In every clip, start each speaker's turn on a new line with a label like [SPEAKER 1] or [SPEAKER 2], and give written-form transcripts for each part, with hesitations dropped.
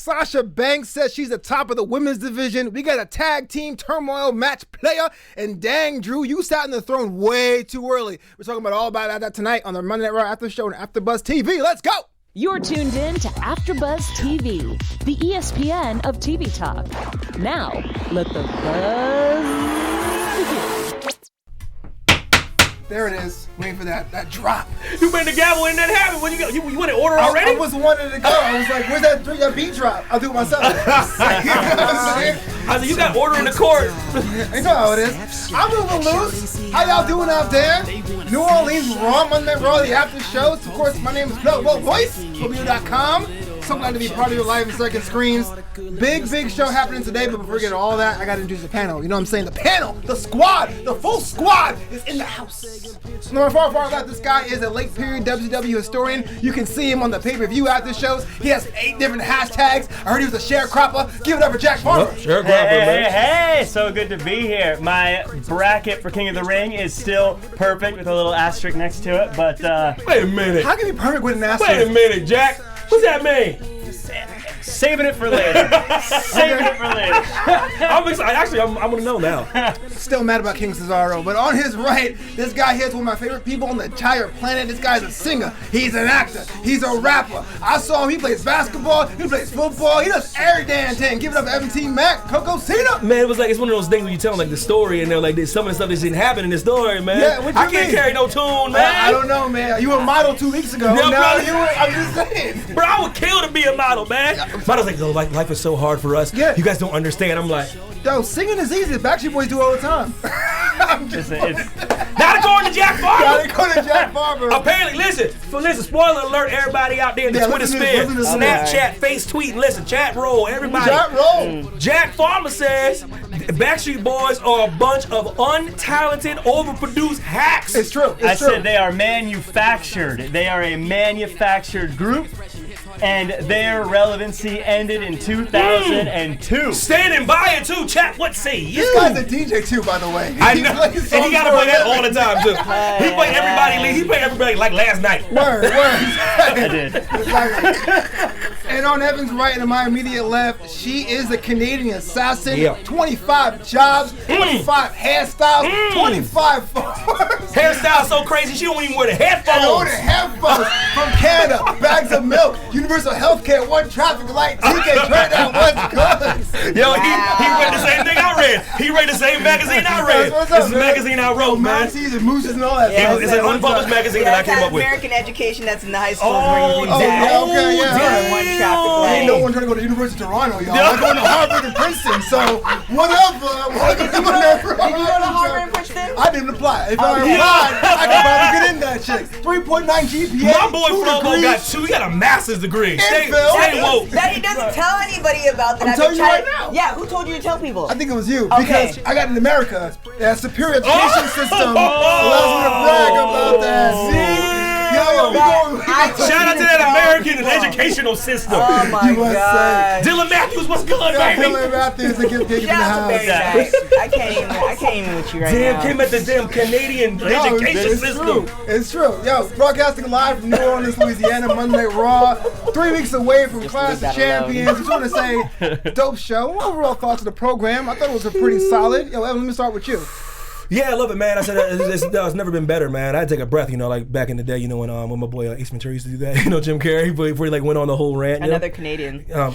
[SPEAKER 1] Sasha Banks says she's the top of the women's division. We got a tag team turmoil match player. And dang, Drew, you sat in the throne way too early. We're talking about all about that tonight on the Monday Night Raw Aftershow and Afterbuzz TV. Let's go!
[SPEAKER 2] You're tuned in to Afterbuzz TV, the ESPN of TV talk. Now, let the buzz begin.
[SPEAKER 1] There it is. Waiting for that drop.
[SPEAKER 3] You bring the gavel in that happened. When you go, you want to order already?
[SPEAKER 1] I was wanting to go. I was like, where's that beat drop? I'll do it myself. You know what I'm saying?
[SPEAKER 3] I said, you got order in the court.
[SPEAKER 1] You know how it is. I'm moving loose. How y'all doing out there? New Orleans Raw, Monday Night Raw, the after shows. Of course, my name is Flobo Boyce, Flobo.com. So glad to be part of your live and second screens. Big show happening today, but before we get to all that, I got to introduce the panel. You know what I'm saying? The panel, the squad, the full squad is in the house. On my far left, this guy is a late period WCW historian. You can see him on the pay-per-view after shows. He has 8 different hashtags. I heard he was a sharecropper. Give it up for Jack Farmer.
[SPEAKER 3] Sharecropper, man.
[SPEAKER 4] Hey, so good to be here. My bracket for King of the Ring is still perfect with a little asterisk next to it, but
[SPEAKER 3] Wait a minute.
[SPEAKER 1] How can you be perfect with an asterisk?
[SPEAKER 3] Wait a minute, Jack. What's that mean?
[SPEAKER 4] saving it for later. Saving it for later.
[SPEAKER 3] I'm excited. Actually, I'm gonna know now.
[SPEAKER 1] Still mad about King Cesaro, but on his right, this guy here is one of my favorite people on the entire planet. This guy's a singer. He's an actor. He's a rapper. I saw him. He plays basketball. He plays football. He does every damn thing. Give it up to MT Mack, Coco Cena.
[SPEAKER 3] Man, it was like it's one of those things when you tell them like the story and they're like some of the stuff that didn't happen in the story, man.
[SPEAKER 1] Yeah, what you
[SPEAKER 3] I can't
[SPEAKER 1] mean?
[SPEAKER 3] carry no tune, man.
[SPEAKER 1] I don't know, man. You were a model 2 weeks ago.
[SPEAKER 3] Yeah,
[SPEAKER 1] now
[SPEAKER 3] bro.
[SPEAKER 1] you were, I'm just saying.
[SPEAKER 3] Bro, I would kill to be a model, man. Model's like, yo, life is so hard for us.
[SPEAKER 1] Yeah.
[SPEAKER 3] You guys don't understand. I'm like,
[SPEAKER 1] yo, singing is easy. The Backstreet Boys do all the time. I'm just
[SPEAKER 3] not according to Jack Farmer.
[SPEAKER 1] Not according to Jack Farmer.
[SPEAKER 3] Apparently, listen, spoiler alert, everybody out there in the Twitter sphere, Snapchat, face tweet, listen, chat roll, everybody.
[SPEAKER 1] Chat roll.
[SPEAKER 3] Jack Farmer says Backstreet Boys are a bunch of untalented, overproduced hacks.
[SPEAKER 1] It's true.
[SPEAKER 4] I said they are manufactured. They are a manufactured group, and their relevancy ended in 2002.
[SPEAKER 3] Standing by it too, chat. What say you?
[SPEAKER 1] This guy's a DJ too, by the way.
[SPEAKER 3] I know, and he gotta play that all the time too. He played everybody. He played everybody like last night.
[SPEAKER 1] Word.
[SPEAKER 4] I did.
[SPEAKER 1] And on Evan's right and to my immediate left, she is a Canadian assassin.
[SPEAKER 3] Yeah.
[SPEAKER 1] 25 jobs, 25 hairstyles, 25 phones.
[SPEAKER 3] Hairstyle so crazy, she don't even wear the headphones.
[SPEAKER 1] I ordered headphones from Canada, bags of milk, universal healthcare, one traffic light, TK Trinidad, what's good?
[SPEAKER 3] Yo, he read the same thing I read. He read the same magazine I read.
[SPEAKER 1] What's up,
[SPEAKER 3] It's a magazine I wrote, man.
[SPEAKER 1] Nazis and mooses and all that.
[SPEAKER 3] Yeah,
[SPEAKER 1] stuff.
[SPEAKER 3] it's an unpublished magazine that I came up with.
[SPEAKER 5] American education that's in the high schools where you read that.
[SPEAKER 1] yeah, okay, yeah.
[SPEAKER 5] During one traffic light.
[SPEAKER 1] Ain't no one trying to go to the University of Toronto, y'all. I'm going to Harvard and Princeton, so whatever.
[SPEAKER 5] Did you go to Harvard and Princeton?
[SPEAKER 1] I didn't apply. If I applied, I could probably get in that shit. 3.9 GPA.
[SPEAKER 3] My boy Flobo got 2. He got a master's degree. Stay woke.
[SPEAKER 5] That he doesn't tell anybody about that.
[SPEAKER 1] I'm telling you right now.
[SPEAKER 5] Yeah, who told you to tell people?
[SPEAKER 1] I think it was you,
[SPEAKER 5] Okay.
[SPEAKER 1] because I got in America, that superior education system allows me to brag about that. See? Yo, we going.
[SPEAKER 3] Shout out to that American educational system.
[SPEAKER 5] Oh my
[SPEAKER 1] USA.
[SPEAKER 5] God.
[SPEAKER 3] Dylan Matthews, what's good, baby?
[SPEAKER 1] Dylan Matthews and Cupcake in the
[SPEAKER 5] Shout out to
[SPEAKER 1] house.
[SPEAKER 5] Barry Dice. I can't even with you right
[SPEAKER 3] Damn,
[SPEAKER 5] now.
[SPEAKER 3] came at the damn Canadian education
[SPEAKER 1] it's
[SPEAKER 3] system.
[SPEAKER 1] True. It's true. Yo, broadcasting live from New Orleans, Louisiana, Monday Night Raw. 3 weeks away from Clash of Champions. Just want to say, dope show. Overall thoughts of the program. I thought it was a pretty solid. Yo, Evan, let me start with you.
[SPEAKER 3] Yeah, I love it, man. I said it's never been better, man. I had to take a breath, like back in the day, when my boy Ace Ventura used to do that. Jim Carrey before he like went on the whole rant.
[SPEAKER 5] Another Canadian.
[SPEAKER 3] Another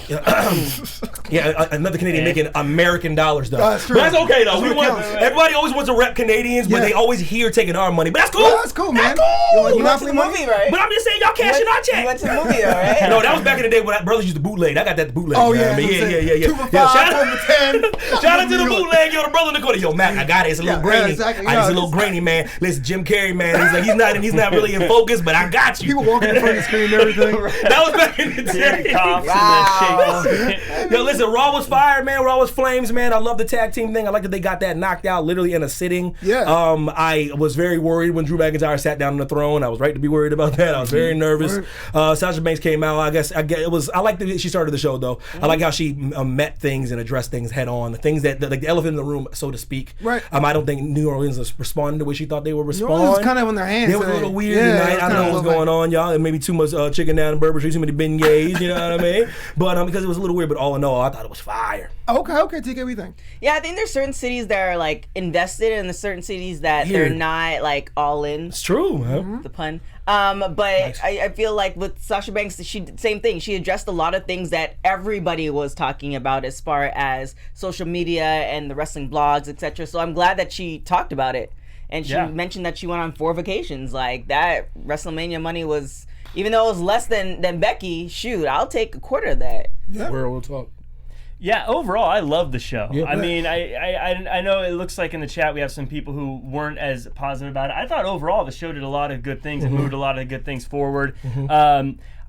[SPEAKER 3] Canadian making American dollars though.
[SPEAKER 1] That's true.
[SPEAKER 3] But that's okay though.
[SPEAKER 1] That's
[SPEAKER 3] Everybody always wants to rep Canadians, but they always here taking our money. But that's cool.
[SPEAKER 1] Yeah, that's cool, man.
[SPEAKER 3] That's cool.
[SPEAKER 1] You like
[SPEAKER 5] You went to the
[SPEAKER 1] Monopoly
[SPEAKER 5] movie, right?
[SPEAKER 3] But I'm just saying, y'all cashing our check.
[SPEAKER 5] You went to the movie, though, right?
[SPEAKER 3] No, that was back in the day when brothers used to bootleg. I got that bootleg.
[SPEAKER 1] Oh,
[SPEAKER 3] you know
[SPEAKER 1] yeah.
[SPEAKER 3] what I mean? Yeah.
[SPEAKER 1] 2 for 5,
[SPEAKER 3] Shout
[SPEAKER 1] 4 for 10.
[SPEAKER 3] Shout out to the bootleg, the brother in the corner. Yo, Mack, I got it. It's a little grainy.
[SPEAKER 1] Exactly.
[SPEAKER 3] It's a little grainy, man. Listen, Jim Carrey, man. He's not really in focus, but I got you.
[SPEAKER 1] People walking in front of the screen and everything.
[SPEAKER 3] That was back in the day.
[SPEAKER 4] Coughs
[SPEAKER 5] Wow.
[SPEAKER 4] and then shakes.
[SPEAKER 3] Yo, listen, Listen, Raw was fire, man. Raw was flames, man. I love the tag team thing. I like that they got that knocked out literally in a sitting.
[SPEAKER 1] Yeah.
[SPEAKER 3] I was very worried when Drew McIntyre sat down on the throne. I was right to be worried about that. I was very nervous. Sasha Banks came out. I guess it was. I like that she started the show though. I like how she met things and addressed things head on. The things that like the elephant in the room, so to speak.
[SPEAKER 1] Right.
[SPEAKER 3] I don't think New Orleans was responding the way she thought they would respond.
[SPEAKER 1] New Orleans was kind of on their hands.
[SPEAKER 3] It was a little weird tonight. I don't know what's going on, y'all. And maybe too much chicken down in Bourbon Street, too many beignets. You know what I mean? But because it was a little weird. But all in all, I thought it was fire.
[SPEAKER 1] Okay, TK, what do you think?
[SPEAKER 5] Yeah, I think there's certain cities that are like invested, and there's certain cities that they're not like all in.
[SPEAKER 3] It's true, man.
[SPEAKER 5] The pun. But I feel like with Sasha Banks, she did the same thing. She addressed a lot of things that everybody was talking about as far as social media and the wrestling blogs, etc. So I'm glad that she talked about it. And she mentioned that she went on 4 vacations. Like, that WrestleMania money was, even though it was less than Becky, shoot, I'll take a quarter of that.
[SPEAKER 1] Yeah.
[SPEAKER 3] We'll talk.
[SPEAKER 4] Yeah, overall, I love the show.
[SPEAKER 3] Yeah.
[SPEAKER 4] I mean, I know it looks like in the chat we have some people who weren't as positive about it. I thought overall the show did a lot of good things and moved a lot of good things forward.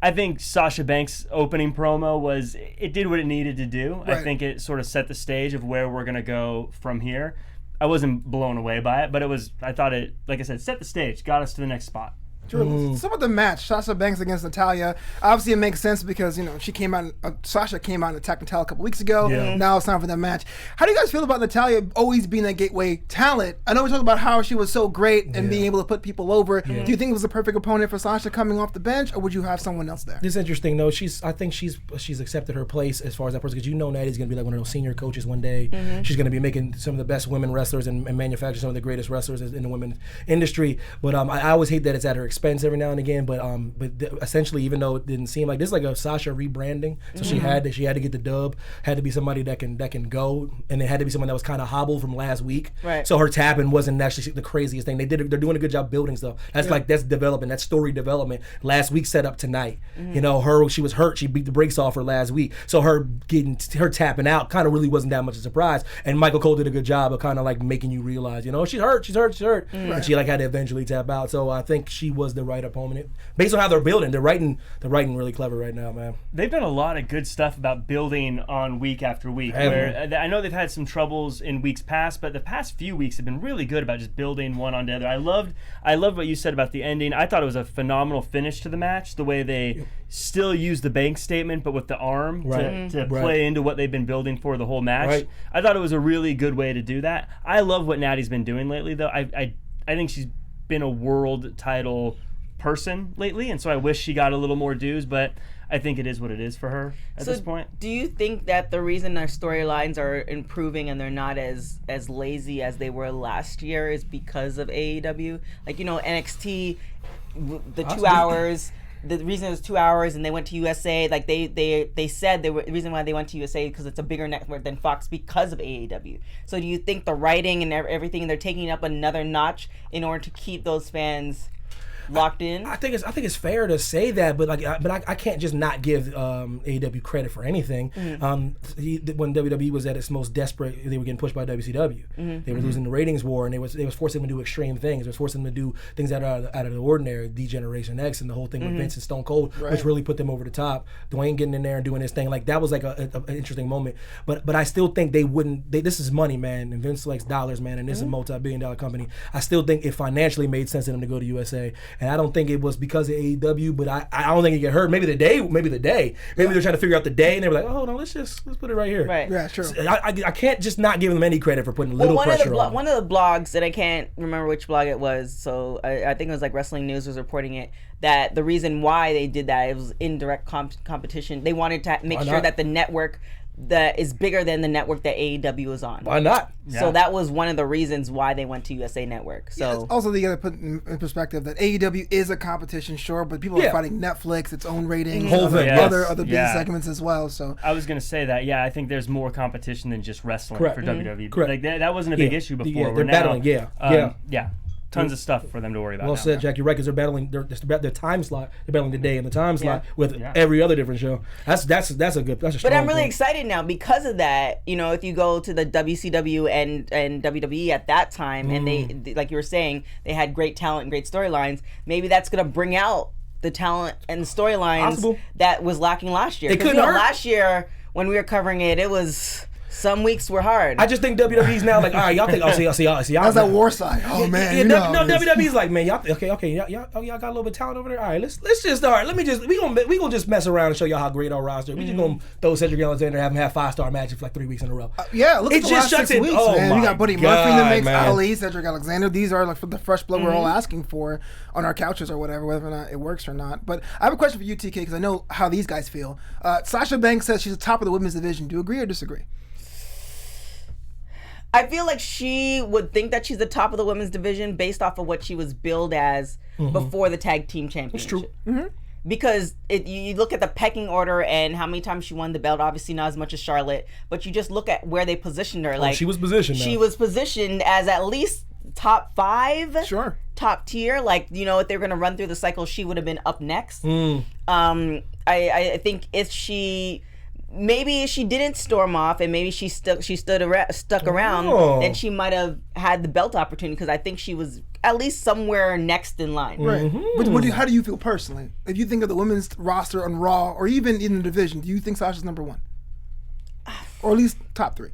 [SPEAKER 4] I think Sasha Banks' opening promo it did what it needed to do.
[SPEAKER 1] Right.
[SPEAKER 4] I think it sort of set the stage of where we're going to go from here. I wasn't blown away by it, but I thought it, like I said, set the stage, got us to the next spot.
[SPEAKER 1] True. So about the match, Sasha Banks against Natalya. Obviously, it makes sense because she came out. Sasha came out and attacked Natalya a couple weeks ago.
[SPEAKER 3] Yeah.
[SPEAKER 1] Now it's time for that match. How do you guys feel about Natalya always being that gateway talent? I know we talked about how she was so great and being able to put people over. Do you think it was the perfect opponent for Sasha coming off the bench, or would you have someone else there?
[SPEAKER 3] It's interesting though. I think she's accepted her place as far as that person, because Natty's gonna be like one of those senior coaches one day. She's gonna be making some of the best women wrestlers and manufacture some of the greatest wrestlers in the women's industry. But I always hate that it's at her expense every now and again. But essentially, even though it didn't seem like this, is like a Sasha rebranding, so she had to get the dub, had to be somebody that can go, and it had to be someone that was kind of hobbled from last week.
[SPEAKER 5] Right.
[SPEAKER 3] So her tapping wasn't actually the craziest thing. They're doing a good job building stuff. That's development. That's story development. Last week set up tonight. She was hurt. She beat the brakes off her last week. So her tapping out kind of really wasn't that much of a surprise. And Michael Cole did a good job of kind of like making you realize, she's hurt. And she had to eventually tap out. So I think she was the right opponent. Based on how they're building, they're writing really clever right now, man.
[SPEAKER 4] They've done a lot of good stuff about building on week after week. Where I know they've had some troubles in weeks past, but the past few weeks have been really good about just building one on the other. I loved what you said about the ending. I thought it was a phenomenal finish to the match. The way they still use the bank statement, but with the arm to play into what they've been building for the whole match.
[SPEAKER 3] Right.
[SPEAKER 4] I thought it was a really good way to do that. I love what Natty's been doing lately, though. I think she's been a world title person lately, and so I wish she got a little more dues, but I think it is what it is for her at this point.
[SPEAKER 5] Do you think that the reason our storylines are improving and they're not as lazy as they were last year is because of AEW? Like, NXT, the 2 hours. The reason it was 2 hours and they went to USA, like they said the reason why they went to USA because it's a bigger network than Fox because of AEW. So do you think the writing and everything, they're taking up another notch in order to keep those fans locked in?
[SPEAKER 3] I think it's fair to say that, but I can't just not give AEW credit for anything. When WWE was at its most desperate, they were getting pushed by WCW. They were losing the ratings war, and they was forcing them to do extreme things. It was forcing them to do things that are out of the ordinary, D-Generation X, and the whole thing with Vince and Stone Cold, which really put them over the top. Dwayne getting in there and doing his thing, like that was like an interesting moment. But I still think they wouldn't. This is money, man, and Vince likes dollars, man, and this is a multi-billion-dollar company. I still think it financially made sense to them to go to USA. And I don't think it was because of AEW, but I don't think it get hurt. Maybe the day. Maybe they're trying to figure out the day, and they were like, oh no, let's put it right here.
[SPEAKER 5] Right.
[SPEAKER 1] Yeah, sure.
[SPEAKER 3] So I can't just not give them any credit for putting pressure on.
[SPEAKER 5] One of the blogs, and I can't remember which blog it was, so I think it was like Wrestling News was reporting it, that the reason why they did that, it was indirect competition. They wanted to make sure that the network that is bigger than the network that AEW is on.
[SPEAKER 3] Why not?
[SPEAKER 5] So that was one of the reasons why they went to USA Network. So
[SPEAKER 1] also, you got to put in perspective that AEW is a competition, sure, but people are fighting Netflix, its own ratings,
[SPEAKER 3] Whole thing,
[SPEAKER 1] other big segments as well. So
[SPEAKER 4] I was going to say that. Yeah, I think there's more competition than just wrestling for WWE.
[SPEAKER 3] Correct.
[SPEAKER 4] Like that wasn't a big issue before.
[SPEAKER 3] Yeah, they're battling.
[SPEAKER 4] Yeah. Tons of stuff for them to worry about.
[SPEAKER 3] Well
[SPEAKER 4] now.
[SPEAKER 3] said, Jack. You're right, because they're battling their time slot. They're battling the day and the time slot with every other different show. That's a strong
[SPEAKER 5] But I'm really
[SPEAKER 3] point.
[SPEAKER 5] excited now because of that. If you go to the WCW and WWE at that time, and they, like you were saying, they had great talent and great storylines. Maybe that's going to bring out the talent and the storylines that was lacking last year.
[SPEAKER 3] It couldn't hurt.
[SPEAKER 5] Last year when we were covering it, it was. Some weeks were hard.
[SPEAKER 3] I just think WWE's now like, all right, y'all think, see, y'all.
[SPEAKER 1] How's that war side? Oh man,
[SPEAKER 3] yeah, no, WWE's like, man, y'all, okay, y'all got a little bit of talent over there. All right, let's just start. We gonna just mess around and show y'all how great our roster. We just gonna throw Cedric Alexander and have him have 5-star matches for like 3 weeks in a row.
[SPEAKER 1] Yeah, look at the last 6 weeks, man. We got Buddy Murphy in the mix,
[SPEAKER 3] man.
[SPEAKER 1] Ali, Cedric Alexander. These are like the fresh blood we're all asking for on our couches or whatever, whether or not it works or not. But I have a question for you, TK, because I know how these guys feel. Sasha Banks says she's the top of the women's division. Do you agree or disagree?
[SPEAKER 5] I feel like she would think that she's the top of the women's division based off of what she was billed as before the tag team championship.
[SPEAKER 3] It's true.
[SPEAKER 5] Because you look at the pecking order and how many times she won the belt, obviously not as much as Charlotte, but you just look at where they positioned her. Like
[SPEAKER 3] she was positioned.
[SPEAKER 5] She was positioned as at least top 5.
[SPEAKER 1] Sure.
[SPEAKER 5] Top tier. Like, you know, if they were going to run through the cycle, she would have been up next. I think if she... Maybe she didn't storm off, and maybe she stuck around, then she might have had the belt opportunity because I think she was at least somewhere next in line.
[SPEAKER 1] Right. But how do you feel personally? If you think of the women's roster on Raw, or even in the division, do you think Sasha's number 1, or at least top 3?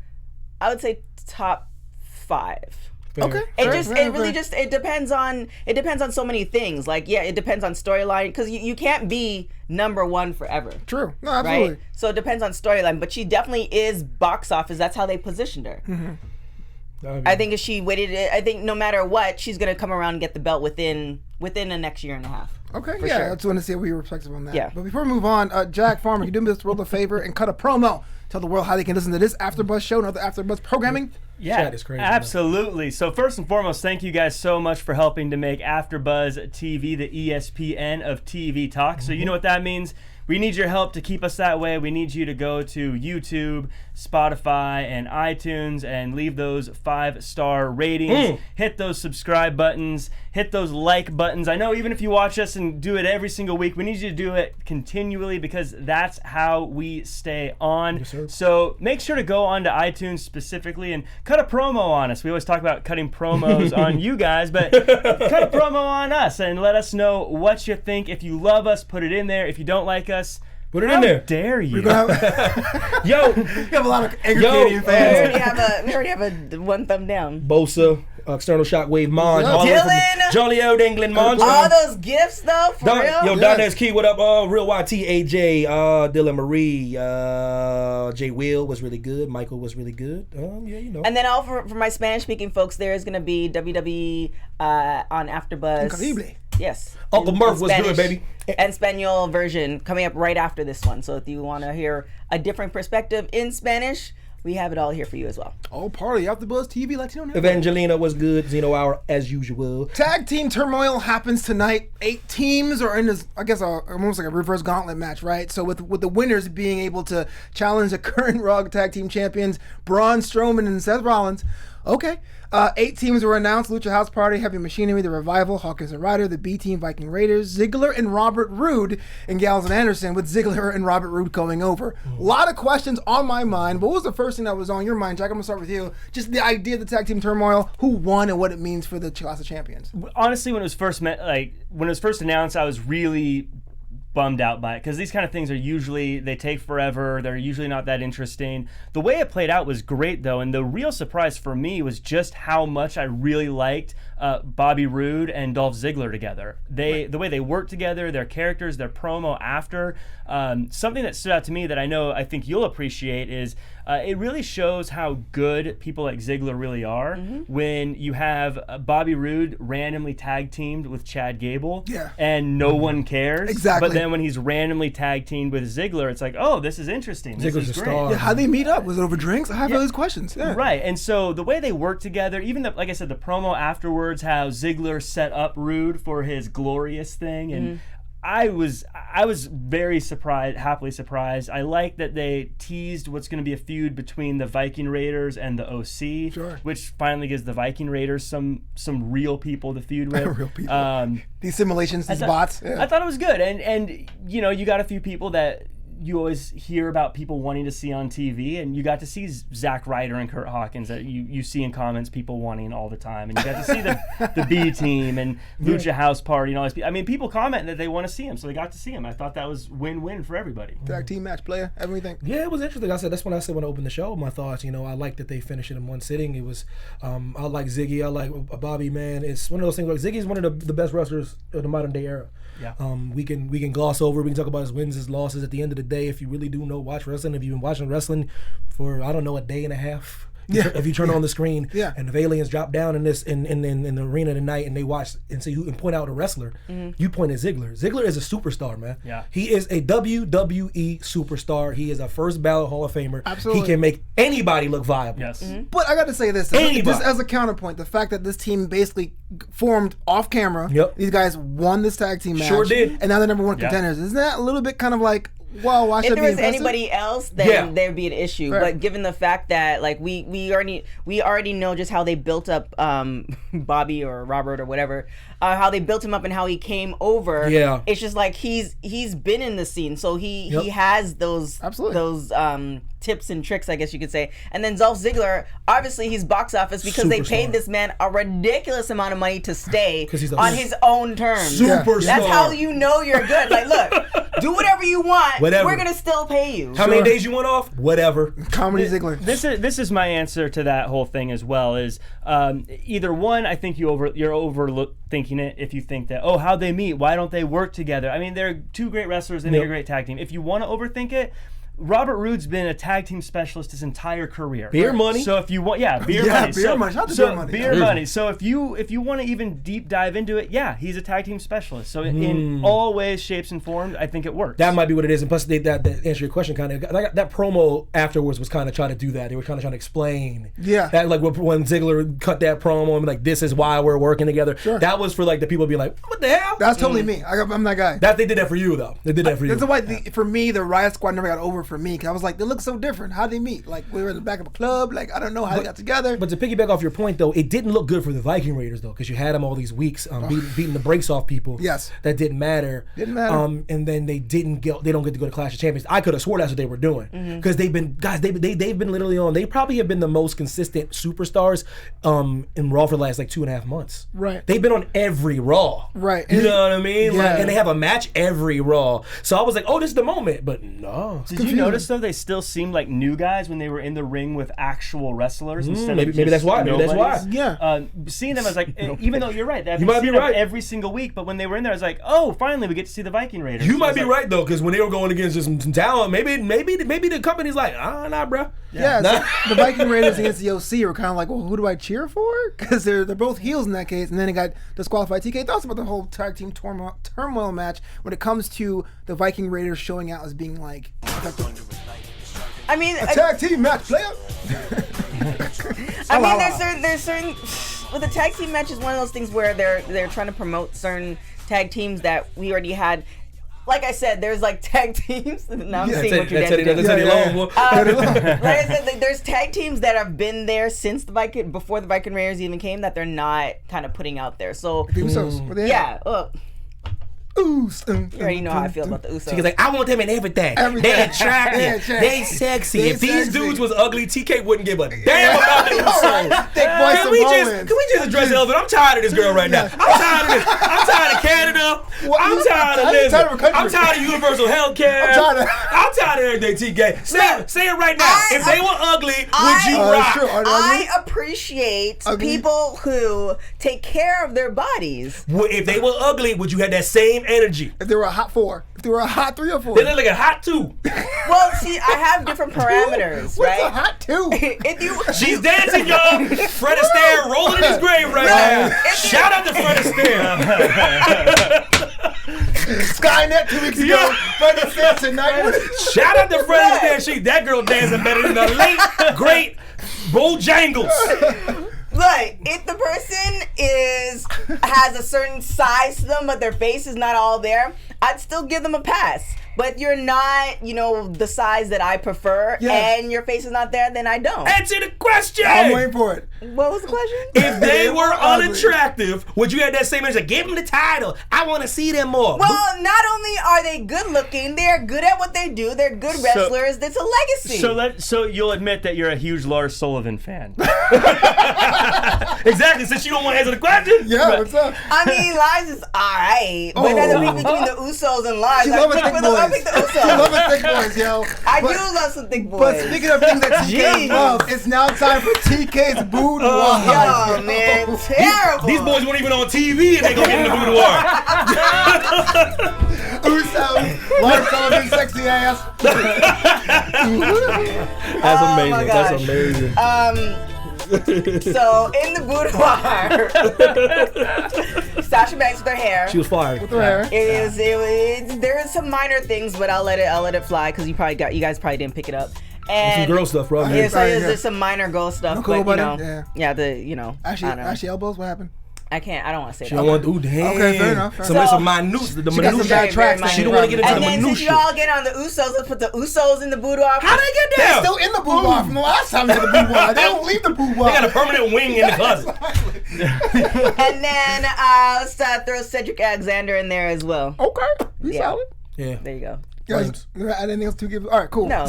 [SPEAKER 5] I would say top 5.
[SPEAKER 3] Fair.
[SPEAKER 1] Okay.
[SPEAKER 5] It depends on so many things. Like, yeah, it depends on storyline because you can't be number 1 forever.
[SPEAKER 1] True. No, absolutely.
[SPEAKER 5] Right? So it depends on storyline, but she definitely is box office. That's how they positioned her. I think if she waited, I think no matter what, she's gonna come around and get the belt within the next year and a half.
[SPEAKER 1] Okay,
[SPEAKER 5] For
[SPEAKER 1] yeah,
[SPEAKER 5] sure.
[SPEAKER 1] I just want to see what your perspective on that.
[SPEAKER 5] Yeah.
[SPEAKER 1] But before we move on, Jack Farmer, you do me this world a favor and cut a promo. Tell the world how they can listen to this AfterBuzz show and other AfterBuzz programming.
[SPEAKER 4] Yeah,
[SPEAKER 3] Chat is crazy,
[SPEAKER 4] absolutely. So first and foremost, thank you guys so much for helping to make AfterBuzz TV the ESPN of TV talk. So you know what that means. We need your help to keep us that way. We need you to go to YouTube, Spotify, and iTunes and leave those 5-star ratings. Hit those subscribe buttons. Hit those like buttons. I know even if you watch us and do it every single week, we need you to do it continually because that's how we stay on.
[SPEAKER 3] Yes, sir.
[SPEAKER 4] So make sure to go onto iTunes specifically and cut a promo on us. We always talk about cutting promos on you guys, but cut a promo on us and let us know what you think. If you love us, put it in there. If you don't like us,
[SPEAKER 3] put it in there.
[SPEAKER 4] How dare you?
[SPEAKER 3] Yo,
[SPEAKER 1] we have a lot of angry Canadian fans.
[SPEAKER 5] We already have a one thumb down.
[SPEAKER 3] Bosa, external shockwave, Monge,
[SPEAKER 5] Dylan!
[SPEAKER 3] Jolly old England, Monge.
[SPEAKER 5] All those gifts though, for real.
[SPEAKER 3] Yo, Donez Key, what up? Real YT, AJ, Dylan Marie, Jay Will was really good. Michael was really good. Yeah, you know.
[SPEAKER 5] And then all for my Spanish speaking folks, there is gonna be WWE on AfterBuzz.
[SPEAKER 1] Increíble.
[SPEAKER 5] Yes.
[SPEAKER 3] Uncle Murph was
[SPEAKER 5] Spanish
[SPEAKER 3] good, baby.
[SPEAKER 5] And Espanol version coming up right after this one. So if you want to hear a different perspective in Spanish, we have it all here for you as well.
[SPEAKER 1] Oh, party AfterBuzz TV Latino Network.
[SPEAKER 3] Evangelina was good. Zeno Hour as usual.
[SPEAKER 1] Tag team turmoil happens tonight. 8 teams are in this, I guess, almost like a reverse gauntlet match, right? So with the winners being able to challenge the current Raw tag team champions, Braun Strowman and Seth Rollins. Okay. 8 teams were announced: Lucha House Party, Heavy Machinery, The Revival, Hawkins and Ryder, the B Team, Viking Raiders, Ziggler and Robert Roode, and Gallows and Anderson, with Ziggler and Robert Roode going over. A lot of questions on my mind. What was the first thing that was on your mind, Jack? I'm going to start with you. Just the idea of the tag team turmoil, who won and what it means for the Class of Champions.
[SPEAKER 4] Honestly, when it was first announced, I was really bummed out by it because these kind of things they take forever. They're usually not that interesting. The way it played out was great though, and the real surprise for me was just how much I really liked Bobby Roode and Dolph Ziggler together. The way they worked together, their characters, their promo after. Something that stood out to me that I think you'll appreciate is it really shows how good people like Ziggler really are when you have Bobby Roode randomly tag teamed with Chad Gable and no one cares.
[SPEAKER 1] Exactly.
[SPEAKER 4] But then when he's randomly tag teamed with Ziggler, it's like, oh, this is interesting. This
[SPEAKER 3] Ziggler's
[SPEAKER 4] is
[SPEAKER 3] a
[SPEAKER 4] great.
[SPEAKER 3] star.
[SPEAKER 1] Yeah, how'd they meet up? Was it over drinks? I have all these questions. Yeah.
[SPEAKER 4] Right, and so the way they work together, even like I said, the promo afterwards, how Ziggler set up Roode for his glorious thing, and I was very happily surprised. I like that they teased what's going to be a feud between the Viking Raiders and the OC, which finally gives the Viking Raiders some real people to feud with.
[SPEAKER 1] Real people. These simulations, these bots. Yeah.
[SPEAKER 4] I thought it was good, and you got a few people that you always hear about people wanting to see on TV, and you got to see Zack Ryder and Kurt Hawkins that you see in comments people wanting all the time, and you got to see the B Team and Lucha House Party and all this. I mean, people comment that they want to see him, so they got to see him. I thought that was win-win for everybody.
[SPEAKER 1] Tag team match, player, everything.
[SPEAKER 3] Yeah, it was interesting. That's when I opened the show. My thoughts, I like that they finished it in one sitting. It was, I like Ziggy, I like Bobby. Man, it's one of those things. Like Ziggy's one of the best wrestlers of the modern day era.
[SPEAKER 4] Yeah.
[SPEAKER 3] We can gloss over. We can talk about his wins, his losses. At the end of the day, if you really do watch wrestling, if you've been watching wrestling for a day and a half. If you turn on the screen and the aliens drop down in the arena tonight and they watch and see who and point out a wrestler, you point at Ziggler. Ziggler is a superstar, man.
[SPEAKER 4] Yeah.
[SPEAKER 3] He is a WWE superstar. He is a first ballot Hall of Famer.
[SPEAKER 1] Absolutely.
[SPEAKER 3] He can make anybody look viable.
[SPEAKER 4] Yes.
[SPEAKER 1] But I got to say this, just as a counterpoint, the fact that this team basically formed off camera.
[SPEAKER 3] Yep.
[SPEAKER 1] These guys won this tag team match.
[SPEAKER 3] Sure did.
[SPEAKER 1] And now they're number one contenders. Isn't that a little bit kind of like, well, why should
[SPEAKER 5] if there was anybody else, then there'd be an issue.
[SPEAKER 1] Fair.
[SPEAKER 5] But given the fact that like we already know just how they built up Bobby or Robert or whatever, how they built him up and how he came over.
[SPEAKER 3] Yeah.
[SPEAKER 5] It's just like he's been in the scene, so he has those tips and tricks, I guess you could say. And then Dolph Ziggler, obviously he's box office because they paid this man a ridiculous amount of money to stay on his own terms.
[SPEAKER 3] Superstar.
[SPEAKER 5] That's how you know you're good. Like, look, do whatever you want.
[SPEAKER 3] Whatever.
[SPEAKER 5] We're gonna still pay you.
[SPEAKER 3] How many days you want off? Whatever.
[SPEAKER 1] Comedy Ziggler.
[SPEAKER 4] This is my answer to that whole thing as well. Is either one, I think you're overthinking it if you think that, oh, how'd they meet? Why don't they work together? I mean, they're two great wrestlers. They make a great tag team. If you want to overthink it, Robert Roode's been a tag team specialist his entire career.
[SPEAKER 3] Beer money.
[SPEAKER 4] So if you want, beer money.
[SPEAKER 1] Beer
[SPEAKER 4] So,
[SPEAKER 1] money. Shout out to
[SPEAKER 4] so
[SPEAKER 1] beer money.
[SPEAKER 4] beer money. So if you want to even deep dive into it, he's a tag team specialist. So in all ways, shapes, and forms, I think it works.
[SPEAKER 3] That might be what it is. And plus, that answer your question kind of that promo afterwards was kind of trying to do that. They were kind of trying to explain.
[SPEAKER 1] Yeah.
[SPEAKER 3] That like when Ziggler cut that promo and like this is why we're working together.
[SPEAKER 1] Sure.
[SPEAKER 3] That was for like the people being like, what the hell?
[SPEAKER 1] That's totally me. I'm that guy.
[SPEAKER 3] That they did that for you though. They did that for you.
[SPEAKER 1] That's why for me the Riot Squad never got over for me because I was like, they look so different. How'd they meet? Like we were in the back of a club. Like I don't know how they got together.
[SPEAKER 3] But to piggyback off your point though, it didn't look good for the Viking Raiders though because you had them all these weeks beating the brakes off people.
[SPEAKER 1] Yes.
[SPEAKER 3] That didn't matter.
[SPEAKER 1] Didn't matter.
[SPEAKER 3] And then they don't get to go to Clash of Champions. I could have swore that's what they were doing because they've been literally on. They probably have been the most consistent superstars in Raw for the last like 2.5 months.
[SPEAKER 1] Right.
[SPEAKER 3] They've been on every Raw.
[SPEAKER 1] Right.
[SPEAKER 3] You know what I mean?
[SPEAKER 1] Yeah.
[SPEAKER 3] Like, and they have a match every Raw. So I was like, oh, this is the moment. But no.
[SPEAKER 4] Did you notice though they still seemed like new guys when they were in the ring with actual wrestlers instead of
[SPEAKER 3] maybe
[SPEAKER 4] just
[SPEAKER 3] that's why. Maybe that's why.
[SPEAKER 4] nobodies?
[SPEAKER 1] Yeah.
[SPEAKER 4] Seeing them, I was like, even though you're right,
[SPEAKER 3] You might be right.
[SPEAKER 4] every single week, but when they were in there, I was like, oh, finally we get to see the Viking Raiders.
[SPEAKER 3] You might be right though, because when they were going against some talent, maybe the company's like, nah, bro.
[SPEAKER 1] Yeah, so the Viking Raiders against the OC were kind of like, well, who do I cheer for? Because they're both heels in that case, and then it got disqualified. TK, thoughts about the whole tag team turmoil match when it comes to the Viking Raiders showing out as being like
[SPEAKER 5] I mean,
[SPEAKER 1] a tag team match, player.
[SPEAKER 5] I mean, there's certain with the tag team match is one of those things where they're trying to promote certain tag teams that we already had. Like I said, there's like tag teams. Now I'm seeing what you're dancing. Like I said, like, there's tag teams that have been there since before the Viking Raiders even came that they're not kind of putting out there. So
[SPEAKER 1] The Usos.
[SPEAKER 5] yeah.
[SPEAKER 1] You
[SPEAKER 5] You already know how I feel about the Usos.
[SPEAKER 3] She's like, I want them in everything. They attractive. They sexy. If these dudes was ugly, TK wouldn't give a damn about the Usos. Can we just address the elephant? I'm tired of this girl right now. I'm tired of this. I'm tired of Canada. I'm tired of this. I'm tired of universal health care. I'm tired of everything, TK. Say it right now. If they were ugly, would you rock?
[SPEAKER 5] I appreciate people who take care of their bodies.
[SPEAKER 3] If they were ugly, would you have that same energy?
[SPEAKER 1] If they were a hot 4, if they were a hot 3 or 4,
[SPEAKER 3] they look like a hot 2.
[SPEAKER 5] Well, see, I have different parameters, right?
[SPEAKER 1] What's a hot 2?
[SPEAKER 3] She's dancing, y'all. Fred Astaire rolling in his grave right now. Shout out to Fred Astaire.
[SPEAKER 1] Skynet 2 weeks ago. Fred Astaire tonight.
[SPEAKER 3] Shout out to Fred Astaire. That girl dancing better than the late great Bojangles.
[SPEAKER 5] Look, if the person has a certain size to them, but their face is not all there, I'd still give them a pass. but you're not, the size that I prefer, and your face is not there, then I don't.
[SPEAKER 3] Answer the question.
[SPEAKER 1] I'm waiting for it.
[SPEAKER 5] What was the question?
[SPEAKER 3] If they were unattractive, would you have that same energy? Give them the title. I want to see them more.
[SPEAKER 5] Well, not only are they good looking, they're good at what they do. They're good wrestlers. It's a legacy.
[SPEAKER 4] So you'll admit that you're a huge Lars Sullivan fan. Exactly. Since you don't want to answer the question.
[SPEAKER 1] Yeah, what's up?
[SPEAKER 5] I mean, Lars is alright, but that's between the Usos and Lars.
[SPEAKER 1] She loves thick
[SPEAKER 5] I pick
[SPEAKER 1] boys.
[SPEAKER 5] the Usos.
[SPEAKER 1] She loves thick boys, yo.
[SPEAKER 5] I do love some thick boys.
[SPEAKER 1] But speaking of things that TK loves, it's now time for TK's boudoir.
[SPEAKER 5] Oh man, terrible.
[SPEAKER 3] These boys weren't even on TV and they go get in the boudoir.
[SPEAKER 1] Usos, Lars Sullivan, sexy ass.
[SPEAKER 3] That's amazing. That's amazing.
[SPEAKER 5] So in the boudoir, Sasha Banks with her hair.
[SPEAKER 3] She was fired.
[SPEAKER 1] With her hair.
[SPEAKER 5] There is some minor things, but I'll let it fly because you guys probably didn't pick it up. And
[SPEAKER 3] some girl stuff, bro.
[SPEAKER 5] Yeah, so there's some minor girl stuff,
[SPEAKER 1] No,
[SPEAKER 5] but
[SPEAKER 1] Ashy elbows. What happened?
[SPEAKER 5] I don't want to say
[SPEAKER 3] She
[SPEAKER 5] that.
[SPEAKER 3] don't want. Ooh, damn.
[SPEAKER 1] Okay, fair enough.
[SPEAKER 3] Some minute. The
[SPEAKER 1] She got some
[SPEAKER 3] minutia.
[SPEAKER 1] bad tracks.
[SPEAKER 3] She don't want to get into
[SPEAKER 5] And
[SPEAKER 3] the
[SPEAKER 5] then since
[SPEAKER 3] minutia.
[SPEAKER 5] you all get on the Usos, let's put the Usos in the boudoir.
[SPEAKER 3] How they get
[SPEAKER 1] They're
[SPEAKER 3] there?
[SPEAKER 1] still in the boudoir from the last time they had the boudoir. They don't leave the boudoir.
[SPEAKER 3] They got a permanent wing in the closet.
[SPEAKER 5] And then let's throw Cedric Alexander in there as well.
[SPEAKER 1] Okay, he's solid.
[SPEAKER 3] Yeah.
[SPEAKER 5] There you go.
[SPEAKER 1] Guys, anything else to give? All right, cool.
[SPEAKER 5] No.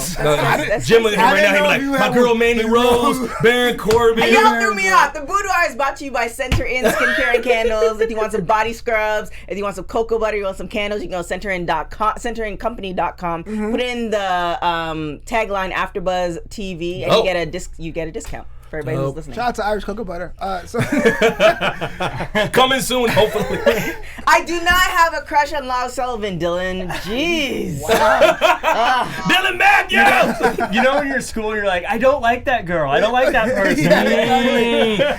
[SPEAKER 3] Jim looking at me right now. He
[SPEAKER 1] know
[SPEAKER 3] be
[SPEAKER 1] if you
[SPEAKER 3] like, my
[SPEAKER 1] had
[SPEAKER 3] girl
[SPEAKER 1] one.
[SPEAKER 3] Mandy Rose, Baron Corbin.
[SPEAKER 5] Y'all threw me off. The boudoir is brought to you by Center In Skincare and Candles. If you want some body scrubs, if you want some cocoa butter, you want some candles, you can go centerincompany.com. Put in the tagline Afterbuzz TV, and you get a discount for everybody who's listening.
[SPEAKER 1] Shout out to Irish cocoa butter.
[SPEAKER 3] Coming soon, hopefully.
[SPEAKER 5] I do not have a crush on Lars Sullivan, Dylan. Jeez.
[SPEAKER 3] Dylan Mack, yeah.
[SPEAKER 4] You know when you're in school and you're like, I don't like that girl. I don't like that person.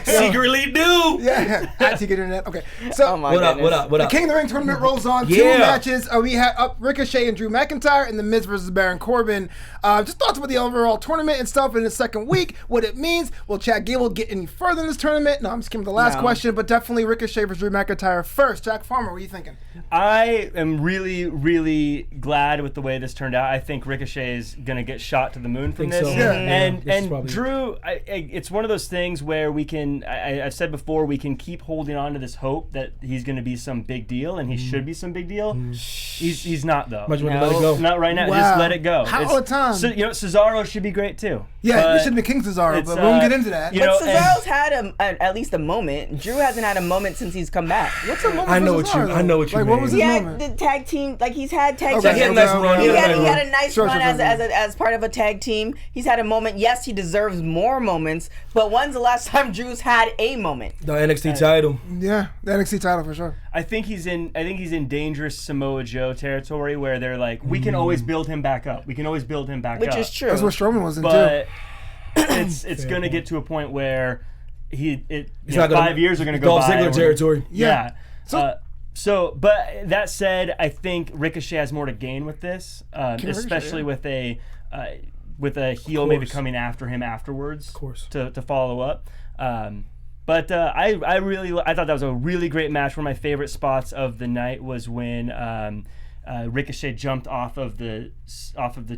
[SPEAKER 3] Secretly do.
[SPEAKER 1] Yeah, at TK Trinidad. Okay, so
[SPEAKER 5] Oh my
[SPEAKER 3] What up?
[SPEAKER 5] goodness.
[SPEAKER 3] What up? What
[SPEAKER 1] the
[SPEAKER 3] up?
[SPEAKER 1] King of the Ring tournament rolls on. 2
[SPEAKER 3] Yeah.
[SPEAKER 1] matches. We had Ricochet and Drew McIntyre, and The Miz versus Baron Corbin. Just thoughts about the overall tournament and stuff in the second week. What it means. Will Chad Gable get any further in this tournament? No, I'm skipping the last question, but definitely Ricochet versus Drew McIntyre first. Jack Farmer, what are you thinking?
[SPEAKER 4] I am really, really glad with the way this turned out. I think Ricochet is going to get shot to the moon from this.
[SPEAKER 3] so.
[SPEAKER 1] Yeah.
[SPEAKER 4] And
[SPEAKER 3] This is probably-
[SPEAKER 4] Drew, it's one of those things where we can, I've said before, we can keep holding on to this hope that he's going to be some big deal, and he should be some big deal. He's not, though.
[SPEAKER 3] Much want to let it go.
[SPEAKER 4] Not right now.
[SPEAKER 1] Wow.
[SPEAKER 4] Just let it go.
[SPEAKER 1] How all the time?
[SPEAKER 4] So, Cesaro should be great, too.
[SPEAKER 1] Yeah,
[SPEAKER 4] But
[SPEAKER 1] it should have been King Cesaro,
[SPEAKER 4] it's,
[SPEAKER 1] but we won't get into that.
[SPEAKER 4] you
[SPEAKER 5] But
[SPEAKER 4] know,
[SPEAKER 5] Cesaro's had at least a moment. Drew hasn't had a moment since he's come back.
[SPEAKER 1] What's the moment
[SPEAKER 3] I know
[SPEAKER 1] for
[SPEAKER 3] what you-
[SPEAKER 1] Cesaro,
[SPEAKER 3] I know what you
[SPEAKER 1] like, what
[SPEAKER 3] mean.
[SPEAKER 1] was
[SPEAKER 5] He
[SPEAKER 1] his
[SPEAKER 5] had
[SPEAKER 1] moment?
[SPEAKER 5] the tag team, like he's had tag
[SPEAKER 1] Okay,
[SPEAKER 5] team.
[SPEAKER 3] he had a nice run.
[SPEAKER 5] He
[SPEAKER 3] Yeah,
[SPEAKER 5] had a nice
[SPEAKER 1] Sure,
[SPEAKER 5] run
[SPEAKER 1] sure,
[SPEAKER 5] as part of a tag team. He's had a moment. Yes, he deserves more moments. But when's the last time Drew's had a moment?
[SPEAKER 3] The NXT title.
[SPEAKER 1] Yeah, the NXT title for sure.
[SPEAKER 4] I think he's in dangerous Samoa Joe territory where they're like, we can always build him back up. We can always build him back
[SPEAKER 5] Which
[SPEAKER 4] up.
[SPEAKER 5] is true.
[SPEAKER 1] That's what Strowman was in too.
[SPEAKER 4] But it's going to get to a point where
[SPEAKER 3] It's not gonna-
[SPEAKER 4] 5 years are going to go
[SPEAKER 3] Dolph
[SPEAKER 4] by.
[SPEAKER 3] Ziggler
[SPEAKER 4] where-
[SPEAKER 3] territory.
[SPEAKER 4] Yeah.
[SPEAKER 1] So-
[SPEAKER 4] But that said, I think Ricochet has more to gain with this, especially
[SPEAKER 1] Ricochet,
[SPEAKER 4] with a heel maybe
[SPEAKER 3] course.
[SPEAKER 4] coming after him afterwards.
[SPEAKER 3] Of course.
[SPEAKER 4] To follow up. But I thought that was a really great match. One of my favorite spots of the night was when Ricochet jumped off of the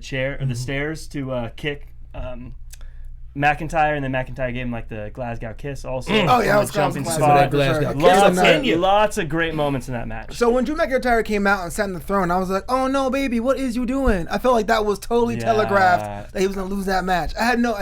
[SPEAKER 4] chair or the stairs to kick McIntyre, and then McIntyre gave him like the Glasgow kiss also.
[SPEAKER 1] Oh yeah, that was
[SPEAKER 4] jumping
[SPEAKER 1] Glasgow
[SPEAKER 4] spot.
[SPEAKER 1] for sure.
[SPEAKER 3] Glasgow.
[SPEAKER 1] Kiss of the night.
[SPEAKER 4] Lots of great moments in that match.
[SPEAKER 1] So when Drew McIntyre came out and sat on the throne, I was like, "Oh no, baby, what is you doing?" I felt like that was totally
[SPEAKER 4] Yeah.
[SPEAKER 1] telegraphed that he was gonna lose that match. I had no.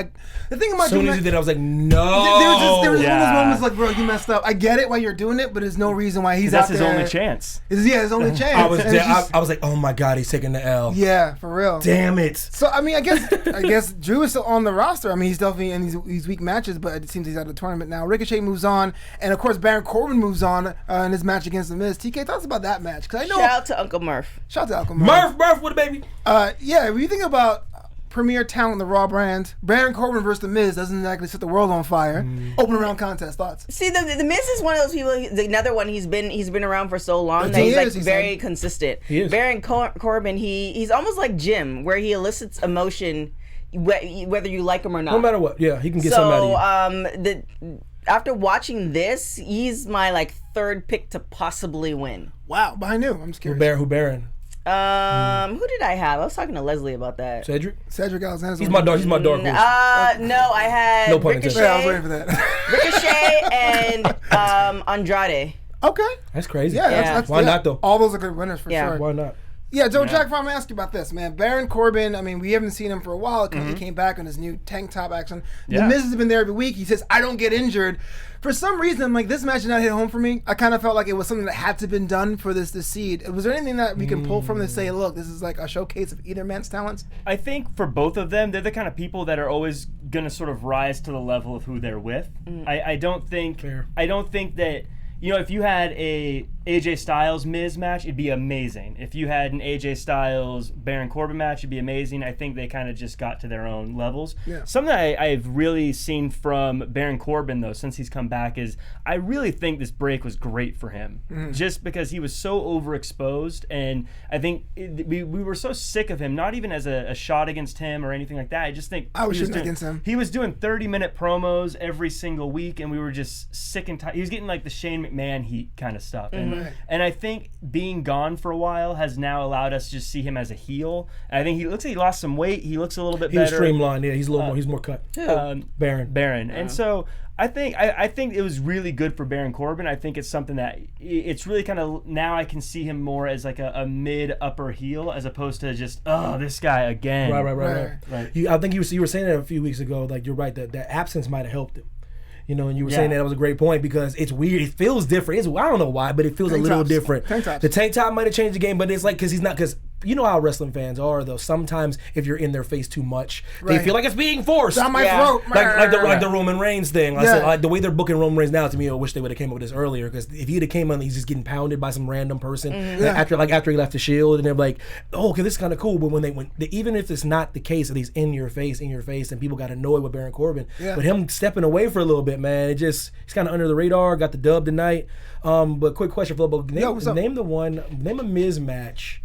[SPEAKER 1] The thing about
[SPEAKER 3] As soon
[SPEAKER 1] Drew
[SPEAKER 3] as he
[SPEAKER 1] Mc-
[SPEAKER 3] did, I was like, no.
[SPEAKER 1] there was one of those
[SPEAKER 4] Yeah.
[SPEAKER 1] moments like, bro, you messed up. I get it why you're doing it, but there's no reason why he's
[SPEAKER 4] That's
[SPEAKER 1] out
[SPEAKER 4] his
[SPEAKER 1] there.
[SPEAKER 4] only chance.
[SPEAKER 1] His only chance.
[SPEAKER 3] I was
[SPEAKER 1] And
[SPEAKER 3] there.
[SPEAKER 1] it's just-
[SPEAKER 3] I was like, oh my god, he's taking the L.
[SPEAKER 1] yeah, for real.
[SPEAKER 3] Damn it.
[SPEAKER 1] So I mean, I guess Drew is still on the roster. I mean, he's definitely in these weak matches, but it seems he's out of the tournament now. Ricochet moves on, and of course Baron Corbin moves on in his match against The Miz. TK, thoughts about that match? Because I know
[SPEAKER 5] Shout out to Uncle Murph.
[SPEAKER 1] shout out to Alchemy.
[SPEAKER 3] Murph with a baby.
[SPEAKER 1] Yeah, when you think about premier talent in the Raw brand, Baron Corbin versus The Miz doesn't exactly set the world on fire. Open round contest, thoughts?
[SPEAKER 5] See, the Miz is one of those people. Another one. He's been around for so long that
[SPEAKER 1] He
[SPEAKER 5] he's like
[SPEAKER 1] is, he
[SPEAKER 5] very
[SPEAKER 1] said.
[SPEAKER 5] consistent.
[SPEAKER 3] He is.
[SPEAKER 5] Baron Corbin. He's almost like Jim, where he elicits emotion, whether you like him or not.
[SPEAKER 3] No matter what, yeah, he can get something out of you.
[SPEAKER 5] After watching this, he's my third pick to possibly win.
[SPEAKER 1] Wow, behind you. I'm just
[SPEAKER 3] Who
[SPEAKER 1] curious.
[SPEAKER 3] Baron?
[SPEAKER 5] Who did I have? I was talking to Leslie about that.
[SPEAKER 3] Cedric
[SPEAKER 1] Alexander.
[SPEAKER 3] He's my dark horse.
[SPEAKER 5] No, I had
[SPEAKER 3] No pun intended.
[SPEAKER 1] Yeah, I was waiting for that.
[SPEAKER 5] Ricochet and Andrade.
[SPEAKER 1] Okay.
[SPEAKER 3] That's crazy.
[SPEAKER 1] Yeah, that's
[SPEAKER 3] Why not though?
[SPEAKER 1] All those are good winners for
[SPEAKER 5] Yeah.
[SPEAKER 1] sure.
[SPEAKER 3] Why not?
[SPEAKER 1] Yeah, Joe Jack, I'm going to ask you about this, man. Baron Corbin, I mean, we haven't seen him for a while. He came back on his new tank top action. The Miz has been there every week. He says, I don't get injured. For some reason, like, this match did not hit home for me. I kind of felt like it was something that had to have been done for this seed. Was there anything that we can pull from to say, look, this is like a showcase of either man's talents?
[SPEAKER 4] I think for both of them, they're the kind of people that are always going to sort of rise to the level of who they're with. I don't think that, you know, if you had a AJ Styles Miz match, it'd be amazing. If you had an AJ Styles Baron Corbin match, it'd be amazing. I think they kind of just got to their own levels. Yeah. Something that I've really seen from Baron Corbin, though, since he's come back, is I really think this break was great for him. Just because he was so overexposed, and I think we were so sick of him, not even as a shot against him or anything like that. I just think
[SPEAKER 1] I was shooting against him.
[SPEAKER 4] He was doing 30-minute promos every single week, and we were just sick and tired. He was getting like the Shane McMahon heat kind of stuff. And I think being gone for a while has now allowed us to just see him as a heel. And I think he looks like he lost some weight. He looks a little bit better.
[SPEAKER 3] He's streamlined. Yeah, he's a little more. He's more cut. Baron. And so I think it was really good for Baron Corbin. I think it's something that it's really kind of, now I can see him more as like a mid-upper heel as opposed to just, this guy again. Right. I think you were saying that a few weeks ago. Like, you're right, that absence might have helped him. You know, and you were saying that was a great point because it's weird. It feels different. I don't know why, but it feels a little different. The tank top might have changed the game, but it's like, because you know how wrestling fans are, though. Sometimes if you're in their face too much, they feel like it's being forced.
[SPEAKER 1] Down my throat.
[SPEAKER 3] Like the Roman Reigns thing. I said, like, the way they're booking Roman Reigns now, to me, I wish they would have came up with this earlier. Because if he'd have came on, he's just getting pounded by some random person after he left the Shield, and they're like, oh, okay, this is kind of cool. But when even if it's not the case that he's in your face, and people got annoyed with Baron Corbin, but him stepping away for a little bit, man, he's kind of under the radar. Got the dub tonight. But quick question, Flobo, name a Miz match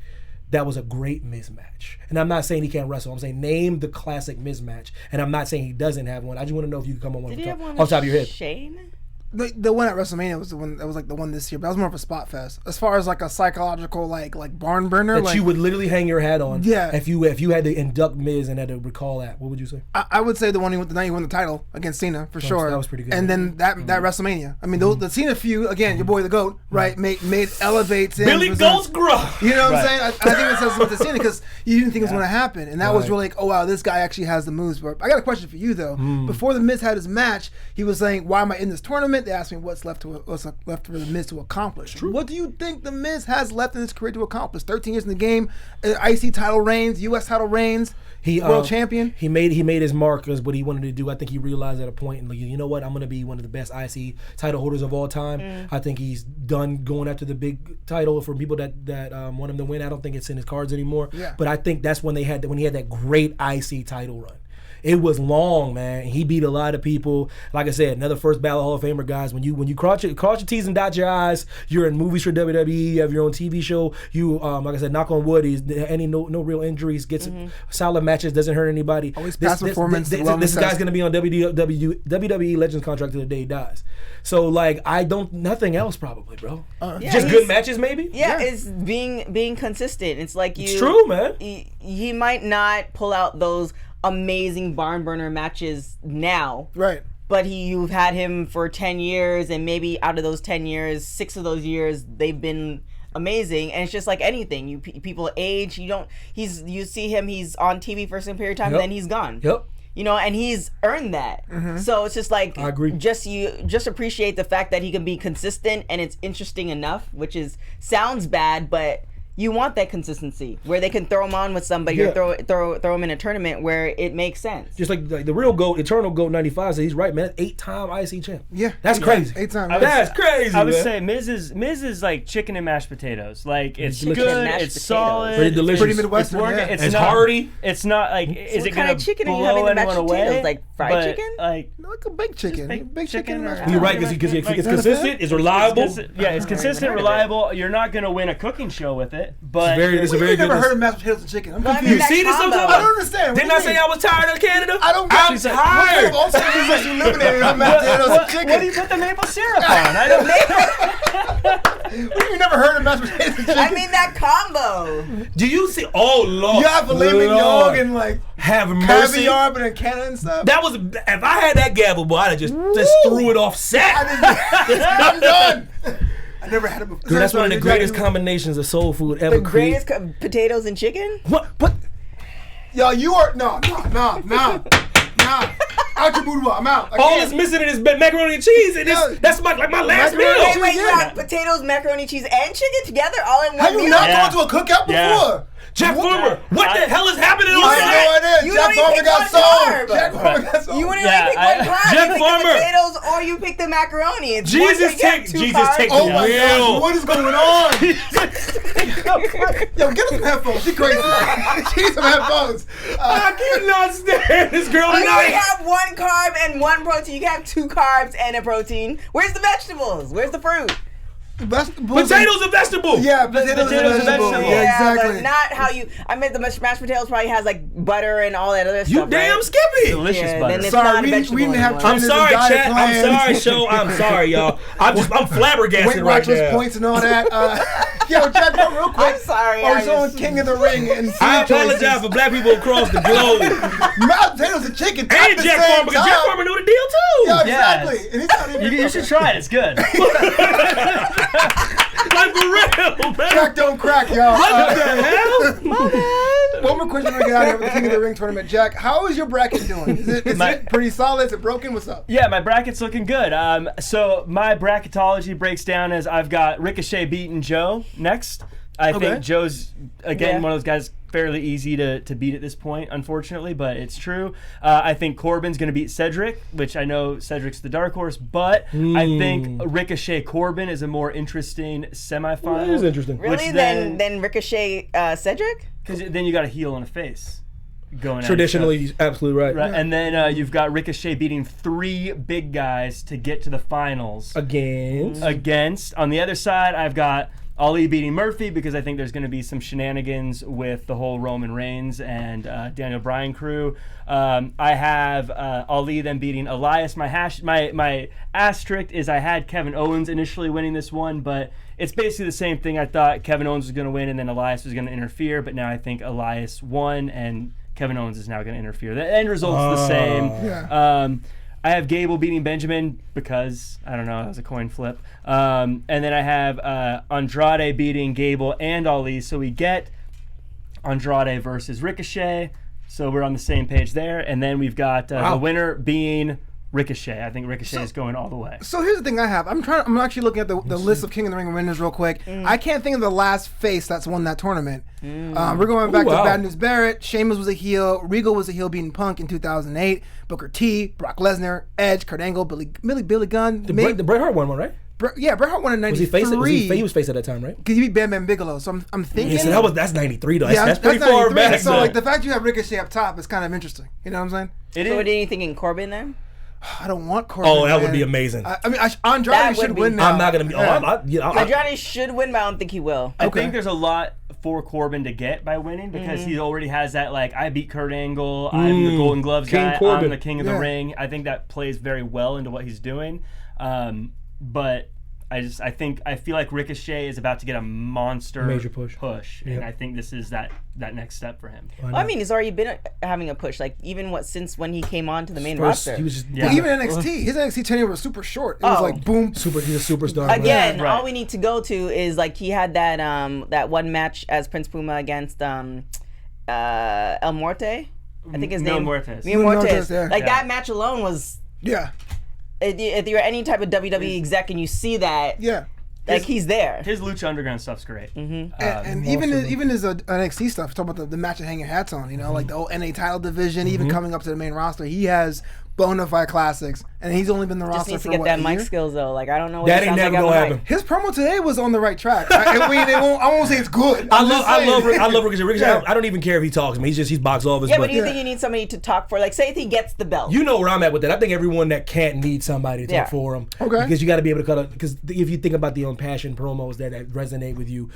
[SPEAKER 3] that was a great Miz match. And I'm not saying he can't wrestle. I'm saying name the classic Miz match. And I'm not saying he doesn't have one. I just want to know if you can come on one off the top of your head.
[SPEAKER 5] Shane?
[SPEAKER 1] The one at WrestleMania was the one that was like the one this year, but that was more of a spot fest. As far as like a psychological like barn burner,
[SPEAKER 3] that you would literally hang your hat on.
[SPEAKER 1] Yeah.
[SPEAKER 3] If you had to induct Miz and had to recall that, what would you say?
[SPEAKER 1] I would say the one the night he won the title against Cena for sure.
[SPEAKER 3] That was pretty good.
[SPEAKER 1] And then that WrestleMania. I mean, the Cena feud again. Your boy the GOAT, right? Made elevates him.
[SPEAKER 3] Billy Goat's gruff.
[SPEAKER 1] You know what I'm saying? I think it says something to Cena because you didn't think it was going to happen, and that was really like, oh wow, this guy actually has the moves. But I got a question for you though. Before the Miz had his match, he was saying, "Why am I in this tournament?" They asked me what's left for the Miz to accomplish. True. What do you think the Miz has left in his career to accomplish? 13 years in the game, IC title reigns, US title reigns, world champion.
[SPEAKER 3] He made his mark as what he wanted to do. I think he realized at a point, like, you know what, I'm going to be one of the best IC title holders of all time. I think he's done going after the big title for people that want him to win. I don't think it's in his cards anymore. Yeah. But I think that's when he had that great IC title run. It was long, man. He beat a lot of people. Like I said, another first ballot Hall of Famer, guys. When you cross your T's and dot your I's, you're in movies for WWE. You have your own TV show. You, like I said, knock on wood. No real injuries. Gets solid matches. Doesn't hurt anybody.
[SPEAKER 1] Always past performance.
[SPEAKER 3] This guy's gonna be on WWE Legends contract till the day he dies. So like, nothing else probably, bro. Just good matches, maybe.
[SPEAKER 5] Yeah, it's being consistent. It's like
[SPEAKER 3] It's true, man.
[SPEAKER 5] He might not pull out those amazing barn burner matches now,
[SPEAKER 1] right?
[SPEAKER 5] But you've had him for 10 years, and maybe out of those 10 years, 6 of those years they've been amazing. And it's just like anything, people age. You see him, he's on TV for some period of time, and then he's gone.
[SPEAKER 3] Yep.
[SPEAKER 5] You know, and he's earned that. So it's just like,
[SPEAKER 3] I agree.
[SPEAKER 5] Just appreciate the fact that he can be consistent and it's interesting enough, which sounds bad, but you want that consistency where they can throw him on with somebody or throw him in a tournament where it makes sense.
[SPEAKER 3] Just like the real GOAT, Eternal GOAT 95 says he's right, man. 8-time IC champ.
[SPEAKER 1] Yeah,
[SPEAKER 3] that's crazy.
[SPEAKER 1] 8-time.
[SPEAKER 3] That's crazy.
[SPEAKER 4] I would say Miz is like chicken and mashed potatoes. Like it's good, it's solid,
[SPEAKER 3] pretty delicious,
[SPEAKER 1] pretty Midwestern.
[SPEAKER 4] It's working.
[SPEAKER 1] Yeah.
[SPEAKER 4] It's
[SPEAKER 3] not hearty.
[SPEAKER 4] It's not like is it gonna
[SPEAKER 5] chicken
[SPEAKER 4] blow
[SPEAKER 5] are you having the
[SPEAKER 4] anyone
[SPEAKER 5] mashed
[SPEAKER 4] away?
[SPEAKER 5] potatoes? Like fried chicken?
[SPEAKER 4] Like
[SPEAKER 1] a baked chicken. Baked chicken.
[SPEAKER 3] You're right because it's consistent. It's reliable.
[SPEAKER 4] It's consistent, reliable. You're not gonna win a cooking show with it, but
[SPEAKER 3] it's a very good.
[SPEAKER 1] Never heard of mashed potatoes and chicken. I'm confused.
[SPEAKER 3] You see this sometimes?
[SPEAKER 1] I don't understand.
[SPEAKER 3] Didn't I say I was tired of Canada?
[SPEAKER 1] I don't get
[SPEAKER 3] I'm tired.
[SPEAKER 1] What kind of ulcers you eliminated on mashed potatoes and chicken?
[SPEAKER 4] What do you put the maple syrup on? I don't
[SPEAKER 1] You never heard of mashed potatoes and chicken?
[SPEAKER 5] I mean that combo.
[SPEAKER 3] Do you see? Oh Lord,
[SPEAKER 1] you have filet mignon and like
[SPEAKER 3] have mercy.
[SPEAKER 1] caviar, but in Canada and stuff.
[SPEAKER 3] That was if I had that gavel, boy, I'd have just threw it off set.
[SPEAKER 1] I'm done. I never had it before.
[SPEAKER 3] Dude, that's one of the greatest combinations of soul food ever
[SPEAKER 5] The
[SPEAKER 3] created.
[SPEAKER 5] greatest potatoes and chicken.
[SPEAKER 3] What? But
[SPEAKER 1] Yo, you are no. Out your boudoir. I'm out.
[SPEAKER 3] all that's missing is macaroni and cheese, and that's my last meal.
[SPEAKER 5] Wait, you got potatoes, macaroni, cheese, and chicken together all in one
[SPEAKER 1] Have you
[SPEAKER 5] meal?
[SPEAKER 1] not gone to a cookout before?
[SPEAKER 3] Jack Farmer, what the hell is happening on
[SPEAKER 1] I have no idea.
[SPEAKER 5] You
[SPEAKER 1] Jack
[SPEAKER 5] don't
[SPEAKER 1] Farmer
[SPEAKER 5] even
[SPEAKER 1] got
[SPEAKER 5] pick one
[SPEAKER 1] sold.
[SPEAKER 5] carb.
[SPEAKER 1] Jack Farmer got sold.
[SPEAKER 5] You wouldn't
[SPEAKER 4] Yeah,
[SPEAKER 5] even pick one carb.
[SPEAKER 3] Jack
[SPEAKER 5] You pick
[SPEAKER 3] Farmer.
[SPEAKER 5] the potatoes or you pick the macaroni. It's one
[SPEAKER 3] Jesus
[SPEAKER 5] you get
[SPEAKER 3] take
[SPEAKER 5] two
[SPEAKER 3] Jesus
[SPEAKER 5] carbs.
[SPEAKER 3] take
[SPEAKER 1] Oh
[SPEAKER 3] the
[SPEAKER 1] my
[SPEAKER 3] wheel.
[SPEAKER 1] gosh, what is going on? Yo, get us some headphones. She crazy. She needs some headphones.
[SPEAKER 3] I cannot stand this girl
[SPEAKER 5] You can
[SPEAKER 3] tonight.
[SPEAKER 5] have one carb and one protein. You can have two carbs and a protein. Where's the vegetables? Where's the fruit?
[SPEAKER 3] Potatoes and vegetables.
[SPEAKER 1] Yeah, potatoes and vegetables. Yeah, exactly.
[SPEAKER 5] But not how you. I mean, the mashed potatoes probably has like butter and all that other stuff.
[SPEAKER 3] You damn
[SPEAKER 5] right?
[SPEAKER 3] Skippy.
[SPEAKER 4] Delicious
[SPEAKER 5] Yeah,
[SPEAKER 4] butter.
[SPEAKER 5] then it's
[SPEAKER 1] Sorry,
[SPEAKER 5] not a
[SPEAKER 1] we
[SPEAKER 5] vegetable
[SPEAKER 1] didn't have
[SPEAKER 5] anymore.
[SPEAKER 3] I'm sorry,
[SPEAKER 1] diet
[SPEAKER 3] chat. I'm
[SPEAKER 1] plans.
[SPEAKER 3] sorry, show. I'm sorry, y'all. I'm flabbergasted
[SPEAKER 1] Weight
[SPEAKER 3] right
[SPEAKER 1] Watchers
[SPEAKER 3] now.
[SPEAKER 1] points and all that. Yo, Jack Farmer, real quick.
[SPEAKER 5] I'm sorry.
[SPEAKER 1] Or
[SPEAKER 5] I
[SPEAKER 1] so on
[SPEAKER 5] just-
[SPEAKER 1] King of the Ring and
[SPEAKER 3] I apologize for black people across the globe.
[SPEAKER 1] mashed potatoes and chicken. at
[SPEAKER 3] And
[SPEAKER 1] the
[SPEAKER 3] Jack
[SPEAKER 1] same
[SPEAKER 3] Farmer, because Jack
[SPEAKER 1] time.
[SPEAKER 3] Farmer knew the deal too.
[SPEAKER 1] Yeah,
[SPEAKER 4] Yeah.
[SPEAKER 1] exactly. And he's not even
[SPEAKER 4] You should try it. It's good.
[SPEAKER 3] Like for real, man.
[SPEAKER 1] Jack don't crack, y'all.
[SPEAKER 3] What the hell?
[SPEAKER 1] One more question to get out of here with the King of the Ring tournament. Jack, how is your bracket doing? Is it pretty solid? Is it broken? What's up?
[SPEAKER 4] Yeah, my bracket's looking good. So my bracketology breaks down as I've got Ricochet beating Joe next. I think Joe's, again, one of those guys fairly easy to beat at this point, unfortunately, but it's true. I think Corbin's going to beat Cedric, which I know Cedric's the dark horse, but I think Ricochet Corbin is a more interesting semifinal.
[SPEAKER 3] That is interesting.
[SPEAKER 5] Really? Then Ricochet Cedric?
[SPEAKER 4] Because then you got a heel and a face going at each
[SPEAKER 3] Traditionally,
[SPEAKER 4] other.
[SPEAKER 3] he's absolutely right.
[SPEAKER 4] Right, and then you've got Ricochet beating 3 big guys to get to the finals.
[SPEAKER 3] Against.
[SPEAKER 4] On the other side, I've got Ali beating Murphy because I think there's going to be some shenanigans with the whole Roman Reigns and Daniel Bryan crew. I have Ali then beating Elias. My asterisk is I had Kevin Owens initially winning this one, but it's basically the same thing. I thought Kevin Owens was going to win and then Elias was going to interfere, but now I think Elias won and Kevin Owens is now going to interfere. The end result's the same.
[SPEAKER 1] Yeah.
[SPEAKER 4] I have Gable beating Benjamin because, I don't know, that was a coin flip. And then I have Andrade beating Gable and Ali. So we get Andrade versus Ricochet. So we're on the same page there. And then we've got the winner being Ricochet. I think Ricochet is going all the way.
[SPEAKER 1] So here's the thing I have. I'm actually looking at the list of King of the Ring winners real quick. I can't think of the last face that's won that tournament. We're going back to Bad News Barrett. Sheamus was a heel. Regal was a heel beating Punk in 2008. Booker T, Brock Lesnar, Edge, Kurt Angle, Billy Gunn.
[SPEAKER 3] The Bret Hart won one, right?
[SPEAKER 1] Bret Hart won in
[SPEAKER 3] Was he
[SPEAKER 1] '93.
[SPEAKER 3] face? He was face at that time, right?
[SPEAKER 1] Because he beat Bam Bam Bigelow. So I'm thinking.
[SPEAKER 3] Yeah, so that's '93 though.
[SPEAKER 1] Yeah,
[SPEAKER 3] That's pretty far
[SPEAKER 1] 93.
[SPEAKER 3] back.
[SPEAKER 1] So like the fact you have Ricochet up top is kind of interesting. You know what I'm saying?
[SPEAKER 5] So what do you think in Corbin then?
[SPEAKER 1] I don't want Corbin.
[SPEAKER 3] Oh, that would
[SPEAKER 1] man.
[SPEAKER 3] be amazing.
[SPEAKER 1] I mean, Andrade
[SPEAKER 5] That
[SPEAKER 1] should
[SPEAKER 5] would be-
[SPEAKER 1] win now.
[SPEAKER 3] I'm not gonna be.
[SPEAKER 5] Andrade should win, but I don't think he will.
[SPEAKER 4] I think there's a lot for Corbin to get by winning because he already has that, like, I beat Kurt Angle, I'm the Golden Gloves
[SPEAKER 3] King
[SPEAKER 4] guy,
[SPEAKER 3] Corbin.
[SPEAKER 4] I'm the King of the
[SPEAKER 1] Yeah.
[SPEAKER 4] Ring. I think that plays very well into what he's doing. But I feel like Ricochet is about to get a monster
[SPEAKER 3] Major push.
[SPEAKER 4] and I think this is that next step for him.
[SPEAKER 5] Well, I mean, he's already been having a push, like even since when he came on to the main
[SPEAKER 3] First,
[SPEAKER 5] roster.
[SPEAKER 3] he was just
[SPEAKER 1] Well, even NXT, his NXT tenure was super short. It was like boom.
[SPEAKER 3] he's a superstar. man.
[SPEAKER 5] Again,
[SPEAKER 4] Right.
[SPEAKER 5] all we need to go to is like he had that one match as Prince Puma against El Muerte. I think his
[SPEAKER 4] Mil
[SPEAKER 5] name.
[SPEAKER 4] Muertes.
[SPEAKER 5] Mil
[SPEAKER 1] Mil
[SPEAKER 5] Muertes.
[SPEAKER 1] Muertes, yeah.
[SPEAKER 5] Like
[SPEAKER 4] Yeah.
[SPEAKER 5] that match alone was.
[SPEAKER 1] Yeah,
[SPEAKER 5] If you're any type of WWE exec and you see that,
[SPEAKER 1] yeah.
[SPEAKER 5] like he's there.
[SPEAKER 4] His Lucha Underground stuff's great.
[SPEAKER 1] And even his NXT stuff, talking about the match of hanging hats on, you know, like the whole NA title division, even coming up to the main roster, he has bona fide classics, and he's only been the
[SPEAKER 5] Just
[SPEAKER 1] roster
[SPEAKER 5] needs
[SPEAKER 1] for
[SPEAKER 5] to get
[SPEAKER 1] what,
[SPEAKER 5] that
[SPEAKER 1] a
[SPEAKER 5] mic
[SPEAKER 1] year?
[SPEAKER 5] skills though. Like I don't know what
[SPEAKER 3] That
[SPEAKER 5] it
[SPEAKER 3] ain't
[SPEAKER 5] sounds
[SPEAKER 3] never
[SPEAKER 5] like on
[SPEAKER 3] gonna
[SPEAKER 5] the mic.
[SPEAKER 3] happen.
[SPEAKER 1] His promo today was on the right track. I won't say it's good.
[SPEAKER 3] I love Ricochet.
[SPEAKER 1] Yeah.
[SPEAKER 3] I don't even care if he talks. I mean, he's box office.
[SPEAKER 5] Yeah, but do you think you need somebody to talk for? Like, say if he gets the belt.
[SPEAKER 3] You know where I'm at with that. I think everyone that can't need somebody to
[SPEAKER 5] Yeah.
[SPEAKER 3] talk for him.
[SPEAKER 1] Okay.
[SPEAKER 3] Because you got to be able to cut up. Because if you think about the impassioned promos that resonate with you,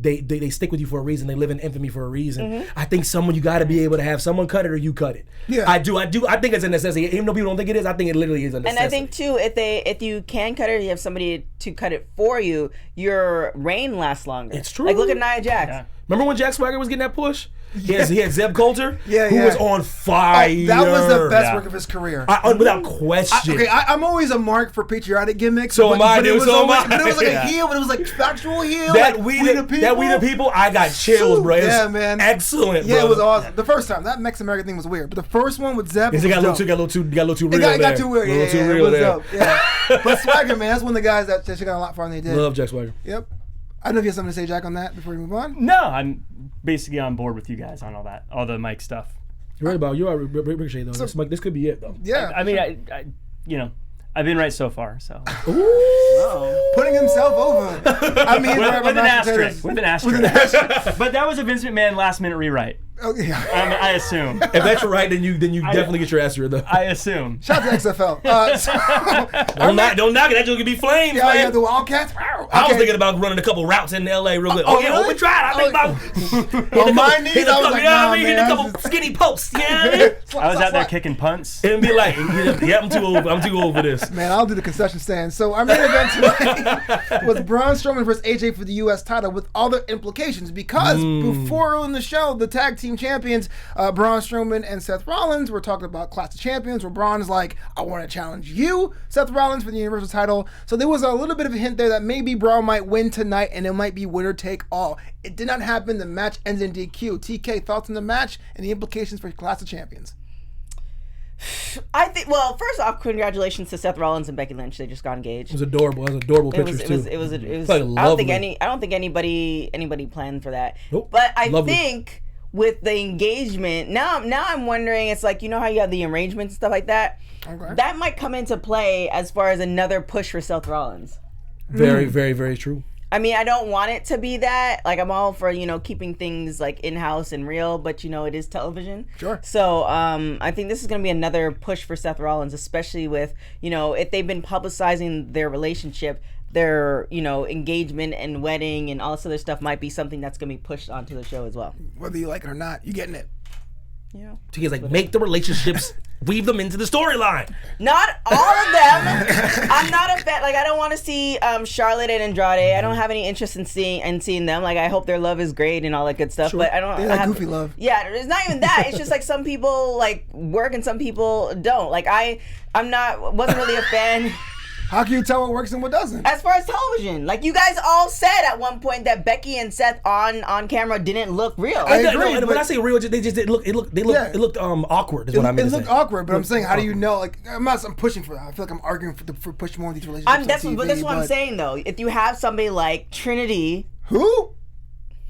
[SPEAKER 3] they stick with you for a reason. They live in infamy for a reason. I think you got to be able to have someone cut it or you cut it.
[SPEAKER 1] Yeah.
[SPEAKER 3] I do. I think it's a necessity. Even though people don't think it is, I think it literally is a necessity.
[SPEAKER 5] And I think too, if you can cut it, you have somebody to cut it for you. Your reign lasts longer.
[SPEAKER 3] It's true.
[SPEAKER 5] Like look at Nia Jax.
[SPEAKER 4] Yeah.
[SPEAKER 3] Remember when Jack Swagger was getting that push? He had Zeb Coulter,
[SPEAKER 1] Yeah,
[SPEAKER 3] who
[SPEAKER 1] yeah.
[SPEAKER 3] was on fire.
[SPEAKER 1] That was the best
[SPEAKER 4] Yeah.
[SPEAKER 1] work of his career.
[SPEAKER 3] Without question.
[SPEAKER 1] I'm always a mark for patriotic gimmicks.
[SPEAKER 3] So am I,
[SPEAKER 1] but it
[SPEAKER 3] dude,
[SPEAKER 1] was
[SPEAKER 3] so am
[SPEAKER 1] always-
[SPEAKER 3] I.
[SPEAKER 1] But it was like
[SPEAKER 4] Yeah.
[SPEAKER 1] a heel, but it was like factual heel.
[SPEAKER 3] That
[SPEAKER 1] like,
[SPEAKER 3] we the people, I got chills, bro. It was
[SPEAKER 1] Yeah, man.
[SPEAKER 3] excellent, bro.
[SPEAKER 1] Yeah, it was awesome. The first time, that Mexican American thing was weird, but the first one with Zeb,
[SPEAKER 3] It
[SPEAKER 1] was
[SPEAKER 3] got a
[SPEAKER 1] dope.
[SPEAKER 3] little too real
[SPEAKER 1] It got
[SPEAKER 3] there.
[SPEAKER 1] too weird.
[SPEAKER 3] A little
[SPEAKER 1] Yeah,
[SPEAKER 3] too
[SPEAKER 1] yeah,
[SPEAKER 3] real
[SPEAKER 1] it was
[SPEAKER 3] there.
[SPEAKER 1] dope. Yeah. But Swagger, man, that's one of the guys that got a lot farther than they did.
[SPEAKER 3] Love Jack Swagger.
[SPEAKER 1] Yep. I don't know if you have something to say, Jack, on that before we move on.
[SPEAKER 4] No, I'm basically on board with you guys on all the mic stuff.
[SPEAKER 3] You're right about Ricochet though. This could be it though.
[SPEAKER 1] Yeah.
[SPEAKER 4] I mean, I I've been right so far. So
[SPEAKER 1] Putting himself over. I mean,
[SPEAKER 4] with an asterisk. With an asterisk. But that was a Vince McMahon last minute rewrite.
[SPEAKER 1] Okay.
[SPEAKER 4] I assume.
[SPEAKER 3] If that's right, then you definitely get your ass here though.
[SPEAKER 4] I assume.
[SPEAKER 1] Shout out to XFL.
[SPEAKER 3] Don't knock it. That joke could be flames,
[SPEAKER 1] Yeah,
[SPEAKER 3] man.
[SPEAKER 1] yeah, the Wildcats.
[SPEAKER 3] I was thinking about running a couple routes in LA real quick.
[SPEAKER 1] Oh,
[SPEAKER 3] Yeah,
[SPEAKER 1] really?
[SPEAKER 3] we tried. I think about
[SPEAKER 1] On my knees,
[SPEAKER 3] hit a
[SPEAKER 1] I was
[SPEAKER 3] couple,
[SPEAKER 1] like,
[SPEAKER 3] you know what I
[SPEAKER 1] nah,
[SPEAKER 3] mean? Hit
[SPEAKER 1] man,
[SPEAKER 3] a
[SPEAKER 1] I
[SPEAKER 3] couple
[SPEAKER 1] just-
[SPEAKER 3] skinny posts. You know what I mean?
[SPEAKER 4] I was out there kicking punts.
[SPEAKER 3] It'd be like, yeah, I'm too old for this.
[SPEAKER 1] Man, I'll do the concession stand. So our main event tonight was Braun Strowman versus AJ for the U.S. title with other implications because before in the show, the tag team champions, Braun Strowman and Seth Rollins were talking about Clash of Champions where Braun is like, I want to challenge you, Seth Rollins, for the Universal title. So there was a little bit of a hint there that maybe Braun might win tonight and it might be winner take all. It did not happen. The match ends in DQ. TK, thoughts on the match and the implications for Clash of Champions?
[SPEAKER 5] I think. Well, first off, congratulations to Seth Rollins and Becky Lynch. They just got engaged.
[SPEAKER 3] It was adorable. It was adorable pictures too.
[SPEAKER 5] It was.
[SPEAKER 3] like
[SPEAKER 5] I don't think
[SPEAKER 3] lovely.
[SPEAKER 5] I don't think anybody planned for that.
[SPEAKER 3] Nope.
[SPEAKER 5] But I
[SPEAKER 3] Lovely.
[SPEAKER 5] think with the engagement now I'm wondering. It's like, you know how you have the arrangements and stuff like that.
[SPEAKER 1] Okay.
[SPEAKER 5] That might come into play as far as another push for Seth Rollins.
[SPEAKER 3] Very, very, very true.
[SPEAKER 5] I mean, I don't want it to be that. Like, I'm all for, keeping things like in-house and real, but it is television.
[SPEAKER 1] Sure.
[SPEAKER 5] So I think this is going to be another push for Seth Rollins, especially with, if they've been publicizing their relationship, their, engagement and wedding and all this other stuff might be something that's going to be pushed onto the show as well.
[SPEAKER 1] Whether you like it or not, you getting it.
[SPEAKER 3] TK's like, make the relationships, weave them into the storyline.
[SPEAKER 5] Not all of them. I'm not a fan. Like, I don't want to see Charlotte and Andrade. I don't have any interest in seeing them. Like, I hope their love is great and all that good stuff.
[SPEAKER 1] Sure.
[SPEAKER 5] But I don't.
[SPEAKER 1] They like goofy love.
[SPEAKER 5] Yeah, it's not even that. It's just like some people like work and some people don't. Like wasn't really a fan.
[SPEAKER 1] How can you tell what works and what doesn't?
[SPEAKER 5] As far as television, like you guys all said at one point that Becky and Seth on camera didn't look real.
[SPEAKER 1] I
[SPEAKER 3] No,
[SPEAKER 1] agree,
[SPEAKER 3] and when
[SPEAKER 1] but-
[SPEAKER 3] I say real, they just didn't look. It looked awkward. Is what I mean.
[SPEAKER 1] It
[SPEAKER 3] to
[SPEAKER 1] looked
[SPEAKER 3] say.
[SPEAKER 1] awkward, but I'm saying, how do you know? Like, I'm pushing for that. I feel like I'm arguing for pushing more of these relationships.
[SPEAKER 5] That's
[SPEAKER 1] on TV,
[SPEAKER 5] what I'm saying though. If you have somebody like Trinity,
[SPEAKER 1] Who?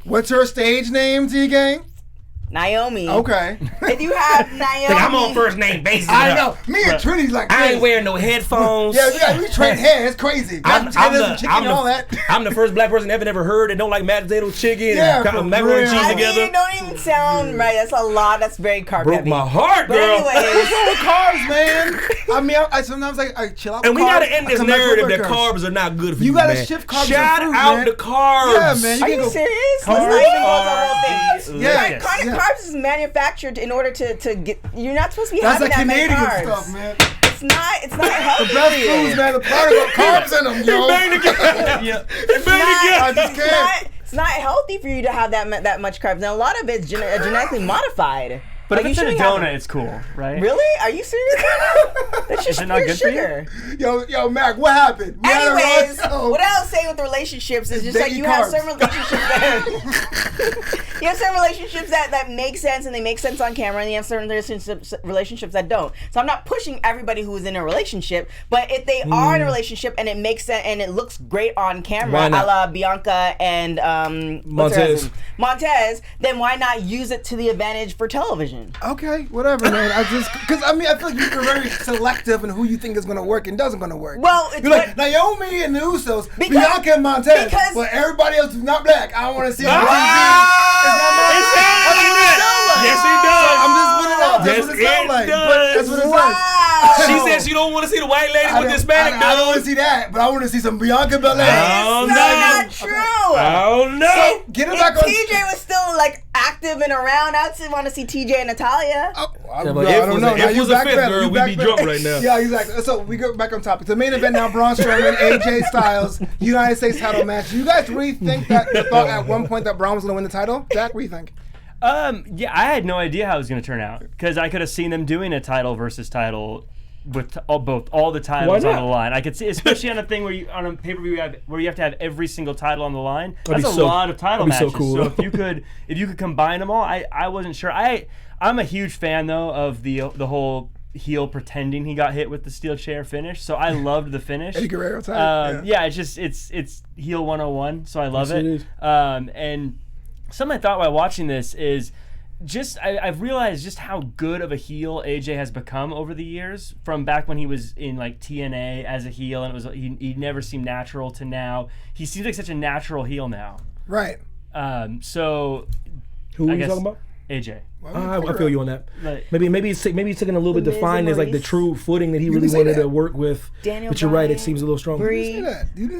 [SPEAKER 1] What's her stage name, TK?
[SPEAKER 5] Naomi.
[SPEAKER 1] Okay.
[SPEAKER 5] If you have Naomi,
[SPEAKER 3] Like, I'm on first name basis.
[SPEAKER 1] I know. Me and Trinity's like
[SPEAKER 3] I ain't
[SPEAKER 1] this.
[SPEAKER 3] wearing no headphones.
[SPEAKER 1] Yeah, we trade hair. It's crazy. Mashed potatoes and chicken and all that.
[SPEAKER 3] I'm the first black person ever heard that don't like mashed potato chicken
[SPEAKER 1] Yeah,
[SPEAKER 3] and
[SPEAKER 1] for
[SPEAKER 3] macaroni and
[SPEAKER 1] real.
[SPEAKER 3] cheese
[SPEAKER 5] I mean,
[SPEAKER 3] together.
[SPEAKER 5] it don't even sound right. That's a lot. That's very carb
[SPEAKER 3] Broke
[SPEAKER 5] heavy.
[SPEAKER 3] my heart,
[SPEAKER 5] But
[SPEAKER 3] girl.
[SPEAKER 1] What's
[SPEAKER 5] anyways,
[SPEAKER 1] wrong with carbs, man? I mean, I sometimes I chill out.
[SPEAKER 3] And
[SPEAKER 1] with
[SPEAKER 3] we
[SPEAKER 1] carbs.
[SPEAKER 3] gotta end
[SPEAKER 1] I
[SPEAKER 3] this
[SPEAKER 1] come back to
[SPEAKER 3] narrative that
[SPEAKER 1] other
[SPEAKER 3] carbs are not good for
[SPEAKER 1] You
[SPEAKER 3] you,
[SPEAKER 1] gotta
[SPEAKER 3] man.
[SPEAKER 1] shift carbs to
[SPEAKER 3] Shout
[SPEAKER 1] fruit,
[SPEAKER 3] out
[SPEAKER 1] man.
[SPEAKER 3] the carbs.
[SPEAKER 1] Yeah, man.
[SPEAKER 5] are
[SPEAKER 1] can
[SPEAKER 5] you
[SPEAKER 1] go-
[SPEAKER 5] serious?
[SPEAKER 4] Carbs
[SPEAKER 5] Let's not even go
[SPEAKER 4] are
[SPEAKER 5] the whole thing.
[SPEAKER 4] delicious.
[SPEAKER 1] Yeah.
[SPEAKER 5] Chronic
[SPEAKER 1] Yeah.
[SPEAKER 5] carbs is manufactured in order to get. You're not supposed to be
[SPEAKER 1] That's
[SPEAKER 5] having
[SPEAKER 1] like
[SPEAKER 5] that many
[SPEAKER 1] Canadian
[SPEAKER 5] carbs.
[SPEAKER 1] stuff, man.
[SPEAKER 5] It's not healthy.
[SPEAKER 1] Best
[SPEAKER 5] for you.
[SPEAKER 1] foods, man. The product got carbs in them, yo.
[SPEAKER 4] Yeah.
[SPEAKER 1] I just can't.
[SPEAKER 5] It's not healthy for you to have that much carbs. Now a lot of it's genetically modified.
[SPEAKER 4] But
[SPEAKER 5] Like,
[SPEAKER 4] if it's
[SPEAKER 5] you
[SPEAKER 4] in a
[SPEAKER 5] shouldn't
[SPEAKER 4] donut,
[SPEAKER 5] have-
[SPEAKER 4] it's cool, right?
[SPEAKER 5] Really? Are you serious? That's just
[SPEAKER 4] Is it not
[SPEAKER 5] pure
[SPEAKER 4] good for you?
[SPEAKER 5] sugar.
[SPEAKER 1] Yo, Mac, what happened? We had a
[SPEAKER 5] Anyways,
[SPEAKER 1] raw show.
[SPEAKER 5] what I was saying with relationships is just like
[SPEAKER 1] Baby
[SPEAKER 5] you have
[SPEAKER 1] carbs.
[SPEAKER 5] certain relationships that You have certain relationships that make sense and they make sense on camera, and you have certain relationships that don't. So I'm not pushing everybody who is in a relationship, but if they are in a relationship and it makes sense and it looks great on camera, a la Bianca and Montez, then why not use it to the advantage for television?
[SPEAKER 1] Okay, whatever, man. I feel like you're very selective in who you think is going to work and doesn't going to work.
[SPEAKER 5] Well, it's
[SPEAKER 1] you're like Naomi and the Usos, Bianca and Montez, but everybody else is not black. I don't want to see it on TV.
[SPEAKER 6] Yes, he does.
[SPEAKER 1] I'm just putting it out. That's what it sounds like. That's what it says.
[SPEAKER 6] She said she don't want to see the white lady with Hispanic dude.
[SPEAKER 1] I don't want to see that, but I want to see some Bianca Belair.
[SPEAKER 5] That's not true.
[SPEAKER 6] Oh no!
[SPEAKER 1] So get it back on.
[SPEAKER 5] TJ was still like active and around, I'd still want to see TJ and Natalia.
[SPEAKER 1] I don't know.
[SPEAKER 6] If it was a fifth girl, we'd be drunk right now.
[SPEAKER 1] Yeah, exactly. So we go back on topic. The main event now: Braun Strowman, AJ Styles, United States title match. You guys really think that you thought at one point that Braun was going to win the title? Jack, what do you think?
[SPEAKER 4] Yeah, I had no idea how it was going to turn out because I could have seen them doing a title versus title with all the titles on the line. I could see, especially on a thing where on a pay-per-view where you have to have every single title on the line. That's a lot of title matches. So cool. So if you could combine them all, I wasn't sure. I'm a huge fan though of the whole heel pretending he got hit with the steel chair finish. So I loved the finish.
[SPEAKER 1] Eddie Guerrero type.
[SPEAKER 4] Yeah, it's heel 101. So I love it. And something I thought while watching this is just I've realized just how good of a heel AJ has become over the years, from back when he was in like TNA as a heel and it was he never seemed natural to now. He seems like such a natural heel now.
[SPEAKER 1] Right.
[SPEAKER 4] So
[SPEAKER 3] who are you talking about?
[SPEAKER 4] AJ.
[SPEAKER 3] I feel you on that. Maybe he's taking a little bit to find his like the true footing that he really wanted to work with.
[SPEAKER 5] Daniel
[SPEAKER 3] but you're right,
[SPEAKER 5] Bryan,
[SPEAKER 3] it seems a little stronger.
[SPEAKER 1] He's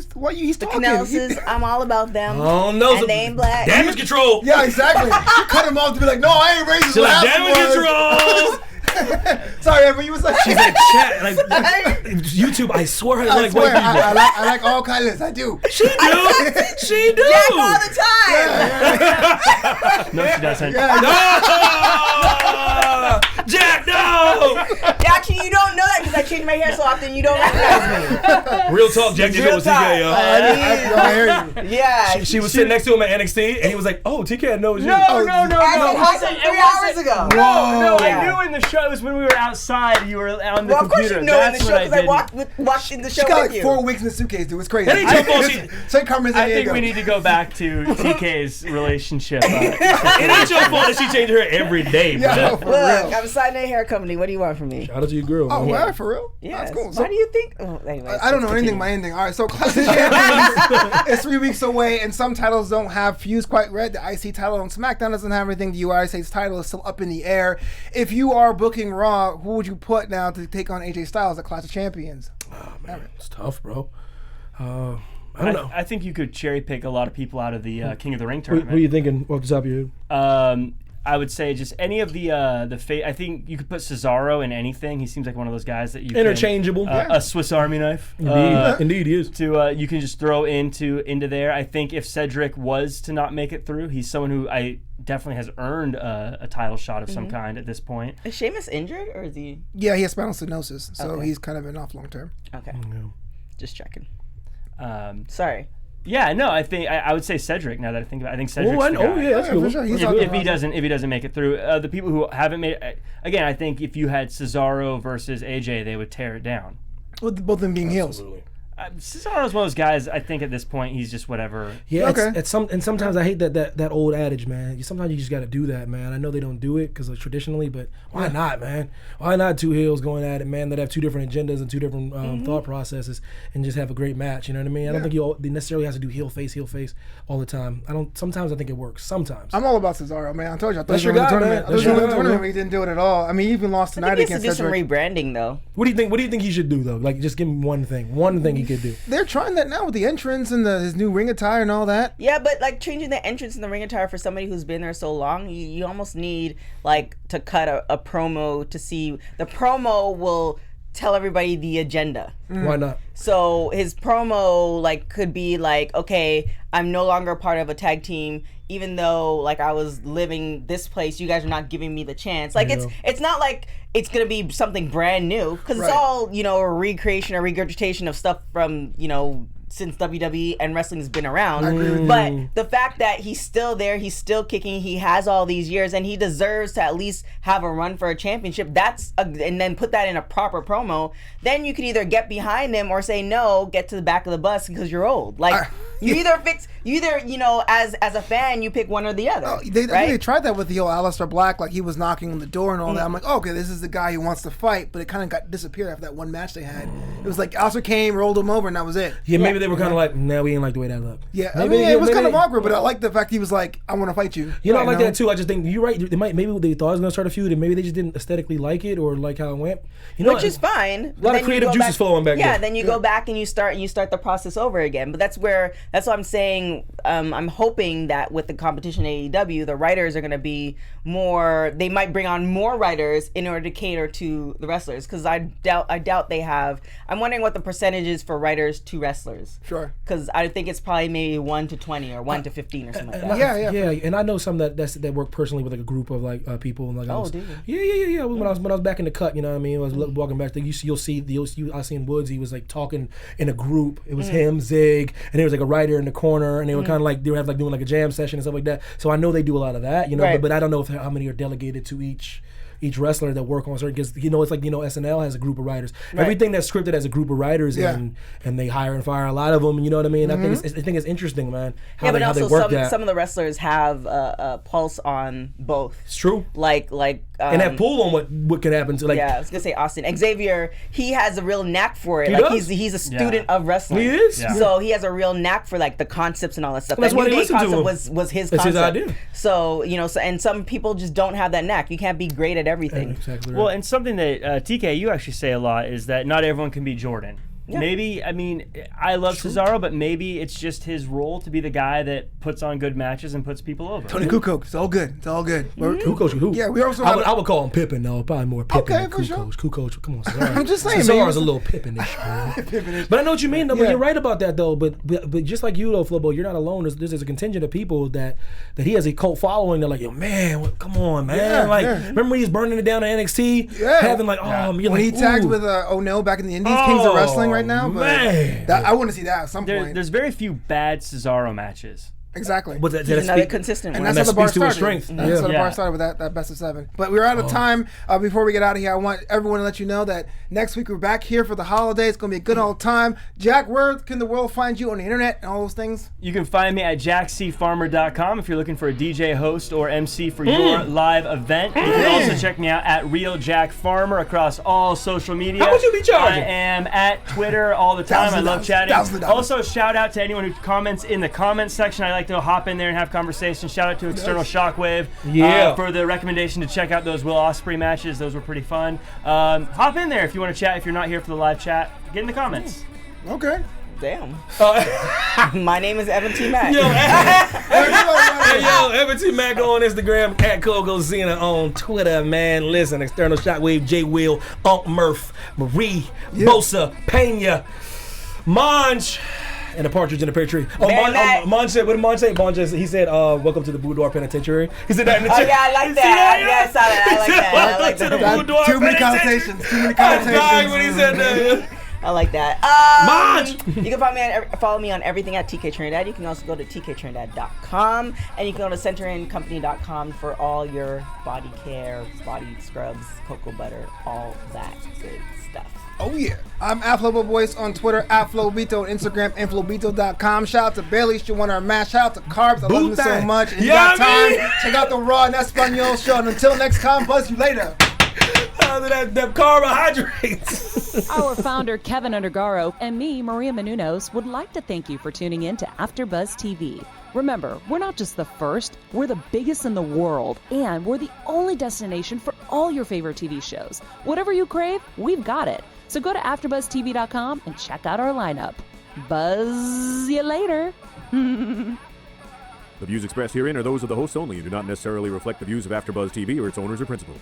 [SPEAKER 1] talking.
[SPEAKER 5] Canelses, I'm all about them.
[SPEAKER 3] Oh no,
[SPEAKER 5] and they ain't black.
[SPEAKER 6] Damage control.
[SPEAKER 1] Yeah, exactly. You cut him off to be like, no, I ain't racist.
[SPEAKER 6] She's like, damage control.
[SPEAKER 1] Sorry, Evan, you was like,
[SPEAKER 3] she's like, chat, like YouTube. I swear, I like white people.
[SPEAKER 1] I like all colors. I do.
[SPEAKER 3] She do.
[SPEAKER 5] Jack all the time.
[SPEAKER 4] No, she doesn't.
[SPEAKER 6] No, Jack, no.
[SPEAKER 5] Actually, you don't know that because I change my hair so often. You don't recognize me.
[SPEAKER 6] Real talk, Jack just knows TK, yo.
[SPEAKER 1] I hear you.
[SPEAKER 5] Yeah.
[SPEAKER 3] She was sitting next to him at NXT, and he was like, "Oh, TK knows you."
[SPEAKER 4] No.
[SPEAKER 5] It happened 3 hours ago.
[SPEAKER 4] No, I knew in the show. It was when we were outside. You were on the computer.
[SPEAKER 5] Of course you know in the show because I walked in the show
[SPEAKER 1] She got
[SPEAKER 5] with
[SPEAKER 1] like
[SPEAKER 5] you.
[SPEAKER 1] 4 weeks in the suitcase, dude. It's crazy.
[SPEAKER 4] I think we need to go back to TK's relationship.
[SPEAKER 6] It ain't your fault that she changed her hair every day, bro.
[SPEAKER 1] Yeah, for
[SPEAKER 5] Look,
[SPEAKER 1] real.
[SPEAKER 5] I'm signing a hair company. What do you want from me?
[SPEAKER 3] Shout out to your girl.
[SPEAKER 1] Oh,
[SPEAKER 3] man.
[SPEAKER 1] wow, for real?
[SPEAKER 5] Yeah.
[SPEAKER 1] That's cool.
[SPEAKER 5] Why do you think? Oh, anyways,
[SPEAKER 1] I don't know anything about anything. All right, so Clash of Champions is 3 weeks away, and some titles don't have fuse quite red. The IC title on SmackDown doesn't have anything. The United States title is still up in the air. If you are booking Raw, who would you put now to take on AJ Styles at Clash of Champions?
[SPEAKER 3] Oh man, it's tough, bro. I don't know.
[SPEAKER 4] I think you could cherry pick a lot of people out of the King of the Ring
[SPEAKER 3] Who
[SPEAKER 4] tournament.
[SPEAKER 3] are you thinking off the top of your head?
[SPEAKER 4] I would say just any of the I think you could put Cesaro in anything. He seems like one of those guys that you
[SPEAKER 3] interchangeable.
[SPEAKER 4] can, a Swiss Army knife.
[SPEAKER 3] Indeed, he is.
[SPEAKER 4] You can just throw into there. I think if Cedric was to not make it through, he's someone who I definitely has earned a title shot of some kind at this point.
[SPEAKER 5] Is Sheamus injured or is he?
[SPEAKER 1] Yeah, he has spinal stenosis, so he's kind of been off long term.
[SPEAKER 5] Okay, just checking.
[SPEAKER 4] Sorry. Yeah, no, I think I would say Cedric. Now that I think about it, I think Cedric's the guy.
[SPEAKER 3] Yeah, that's cool.
[SPEAKER 1] For sure.
[SPEAKER 4] If he doesn't make it through, the people who haven't made it, again, I think if you had Cesaro versus AJ, they would tear it down.
[SPEAKER 1] With both of them being heels.
[SPEAKER 4] Cesaro's one of those guys. I think at this point he's just whatever.
[SPEAKER 3] Yeah,
[SPEAKER 1] okay.
[SPEAKER 3] And sometimes I hate that old adage, man. Sometimes you just got to do that, man. I know they don't do it because traditionally, but why not, man? Why not two heels going at it, man? That have two different agendas and two different thought processes, and just have a great match. You know what I mean? I don't think you necessarily have to do heel face all the time. Sometimes I think it works. Sometimes.
[SPEAKER 1] I'm all about Cesaro, man. I told you. I thought
[SPEAKER 3] That's
[SPEAKER 1] you
[SPEAKER 3] your
[SPEAKER 1] were in the
[SPEAKER 3] guy,
[SPEAKER 1] tournament.
[SPEAKER 3] man.
[SPEAKER 1] I thought
[SPEAKER 3] That's
[SPEAKER 1] you were in
[SPEAKER 3] your
[SPEAKER 1] the
[SPEAKER 3] guy,
[SPEAKER 1] tournament.
[SPEAKER 3] man.
[SPEAKER 1] He didn't do it at all. I mean, he even lost
[SPEAKER 5] I
[SPEAKER 1] tonight
[SPEAKER 5] think he has
[SPEAKER 1] against
[SPEAKER 5] to do some
[SPEAKER 1] Cedric.
[SPEAKER 5] rebranding though.
[SPEAKER 3] What do you think he should do though? Like, just give him one thing. One thing he could do.
[SPEAKER 1] They're trying that now with the entrance and his new ring attire and all that.
[SPEAKER 5] Yeah, but like changing the entrance in the ring attire for somebody who's been there so long, you almost need like to cut a promo to see. The promo will tell everybody the agenda.
[SPEAKER 3] Why not?
[SPEAKER 5] So his promo like could be like, okay, I'm no longer part of a tag team, even though like I was living this place, you guys are not giving me the chance. Like it's not like it's gonna be something brand new because it's all a recreation or regurgitation of stuff from since WWE and wrestling's been around. But the fact that he's still there, he's still kicking, he has all these years, and he deserves to at least have a run for a championship. And then put that in a proper promo. Then you could either get behind him or say no, get to the back of the bus because you're old. Like you either as a fan you pick one or the other.
[SPEAKER 1] I think they tried that with the old Aleister Black, like he was knocking on the door and all that. I'm like, okay, this is the guy who wants to fight, but it kind of got disappeared after that one match they had. It was like Aleister came, rolled him over, and that was it.
[SPEAKER 3] Yeah, maybe they were kind of like, no, we ain't like the way that looked.
[SPEAKER 1] Yeah, it was kind of awkward, but I like the fact he was like, I want to fight you.
[SPEAKER 3] I like that too. I just think you're right. Maybe they thought it was gonna start a feud, and maybe they just didn't aesthetically like it or like how it went.
[SPEAKER 5] Which is fine.
[SPEAKER 3] A lot of creative juices flowing back there.
[SPEAKER 5] Yeah, then you go back and you start the process over again. But that's what I'm saying. I'm hoping that with the competition AEW, the writers are going to be more. They might bring on more writers in order to cater to the wrestlers, because I doubt they have. I'm wondering what the percentage is for writers to wrestlers.
[SPEAKER 1] Sure.
[SPEAKER 5] Because I think it's probably maybe 1 to 20 or 1 to 15 or something like that.
[SPEAKER 1] Yeah.
[SPEAKER 3] And I know some that work personally with like a group of like people and like.
[SPEAKER 5] Do you?
[SPEAKER 3] Yeah. When I was back in the cut, you know what I mean. I was walking back there. I seen Woods. He was like talking in a group. It was him, Zig, and there was like a writer in the corner, and they were kind of like they were doing like a jam session and stuff like that. So I know they do a lot of that, but I don't know how many are delegated to each wrestler that work on certain, because it's like SNL has a group of writers. Right. Everything that's scripted has a group of writers, and they hire and fire a lot of them. You know what I mean? I think it's interesting, man. How they work that.
[SPEAKER 5] Some of the wrestlers have a pulse on both.
[SPEAKER 3] It's true.
[SPEAKER 5] And
[SPEAKER 3] have pull on what can happen to
[SPEAKER 5] I was gonna say Austin Xavier. He has a real knack for it. He's a student of wrestling.
[SPEAKER 3] He is.
[SPEAKER 5] Yeah. So he has a real knack for like the concepts and all that stuff.
[SPEAKER 3] That's why they listen to him.
[SPEAKER 5] Was his
[SPEAKER 3] That's
[SPEAKER 5] concept.
[SPEAKER 3] his idea.
[SPEAKER 5] So and some people just don't have that knack. You can't be great at everything.
[SPEAKER 3] Exactly right.
[SPEAKER 4] Well, and something that TK, you actually say a lot is that not everyone can be Jordan. Yeah. Maybe, I love Cesaro, but maybe it's just his role to be the guy that puts on good matches and puts people over.
[SPEAKER 1] Tony Kukoc, it's all good. It's all good.
[SPEAKER 3] Kukoc, who?
[SPEAKER 1] Yeah, we also.
[SPEAKER 3] I would call him Pippin, though. Probably more Pippin than
[SPEAKER 1] for
[SPEAKER 3] Kukoc.
[SPEAKER 1] sure.
[SPEAKER 3] Kukoc, come on, Cesaro.
[SPEAKER 1] I'm just saying,
[SPEAKER 3] Cesaro's a little Pippin-ish, man. But I know what you mean, though. But you're right about that, though. But just like you, though, Flobo, you're not alone. There's a contingent of people that he has a cult following. They're like, yo, man, come on, man. Remember when he was burning it down at NXT?
[SPEAKER 1] Yeah.
[SPEAKER 3] Having
[SPEAKER 1] when he tagged with O'Neil back in the Indies, Kings of Wrestling right now. But
[SPEAKER 3] man.
[SPEAKER 1] I want to see that at some point.
[SPEAKER 4] There's very few bad Cesaro matches.
[SPEAKER 1] Exactly.
[SPEAKER 5] He's another consistent one.
[SPEAKER 1] And that's how the bar started.
[SPEAKER 3] Strength.
[SPEAKER 1] That's how the bar started with that best of 7. But we're out of time. Before we get out of here, I want everyone to let you know that next week we're back here for the holidays. It's going to be a good old time. Jack, where can the world find you on the internet and all those things?
[SPEAKER 4] You can find me at jackcfarmer.com if you're looking for a DJ host or MC for your live event. You can also check me out at Real Jack Farmer across all social media.
[SPEAKER 3] How much you be charging?
[SPEAKER 4] I am at Twitter all the time. I love chatting. Also, shout out to anyone who comments in the comments section. I like to hop in there and have conversations. Shout out to External Shockwave for the recommendation to check out those Will Ospreay matches. Those were pretty fun. Hop in there if you want to chat. If you're not here for the live chat, get in the comments.
[SPEAKER 1] Okay.
[SPEAKER 5] Damn. My name is Evan T. Mack.
[SPEAKER 3] Evan T. Mack on Instagram, at Kogo Zena on Twitter, man. Listen, External Shockwave, J. Will, Unc Murph, Marie, Bosa, Pena, Monge, and a partridge in a pear tree. Monge said, what did Monge say? He said, welcome to the Boudoir Penitentiary. He said that in the chat.
[SPEAKER 5] Oh, yeah, I like that. Yeah, I saw that. I like that.
[SPEAKER 1] Too many connotations.
[SPEAKER 3] I died when he said that.
[SPEAKER 5] I like that.
[SPEAKER 3] Monge!
[SPEAKER 5] You can follow me on everything at TK Trinidad. You can also go to tktrinidad.com, and you can go to centerincompany.com for all your body care, body scrubs, cocoa butter, all that good stuff.
[SPEAKER 1] Oh, yeah. I'm at Flobo Boyce on Twitter, at Flobito on Instagram, and Flobito.com. Shout out to Bailey. She won our match. Shout out to Carbs. I love them so much. And you got time, check out the Raw and Espanol show. And until next time, buzz you later.
[SPEAKER 3] That carbohydrates.
[SPEAKER 2] Our founder, Kevin Undergaro, and me, Maria Menounos, would like to thank you for tuning in to Afterbuzz TV. Remember, we're not just the first, we're the biggest in the world, and we're the only destination for all your favorite TV shows. Whatever you crave, we've got it. So go to AfterbuzzTV.com and check out our lineup. Buzz you later.
[SPEAKER 7] The views expressed herein are those of the hosts only and do not necessarily reflect the views of AfterBuzz TV or its owners or principals.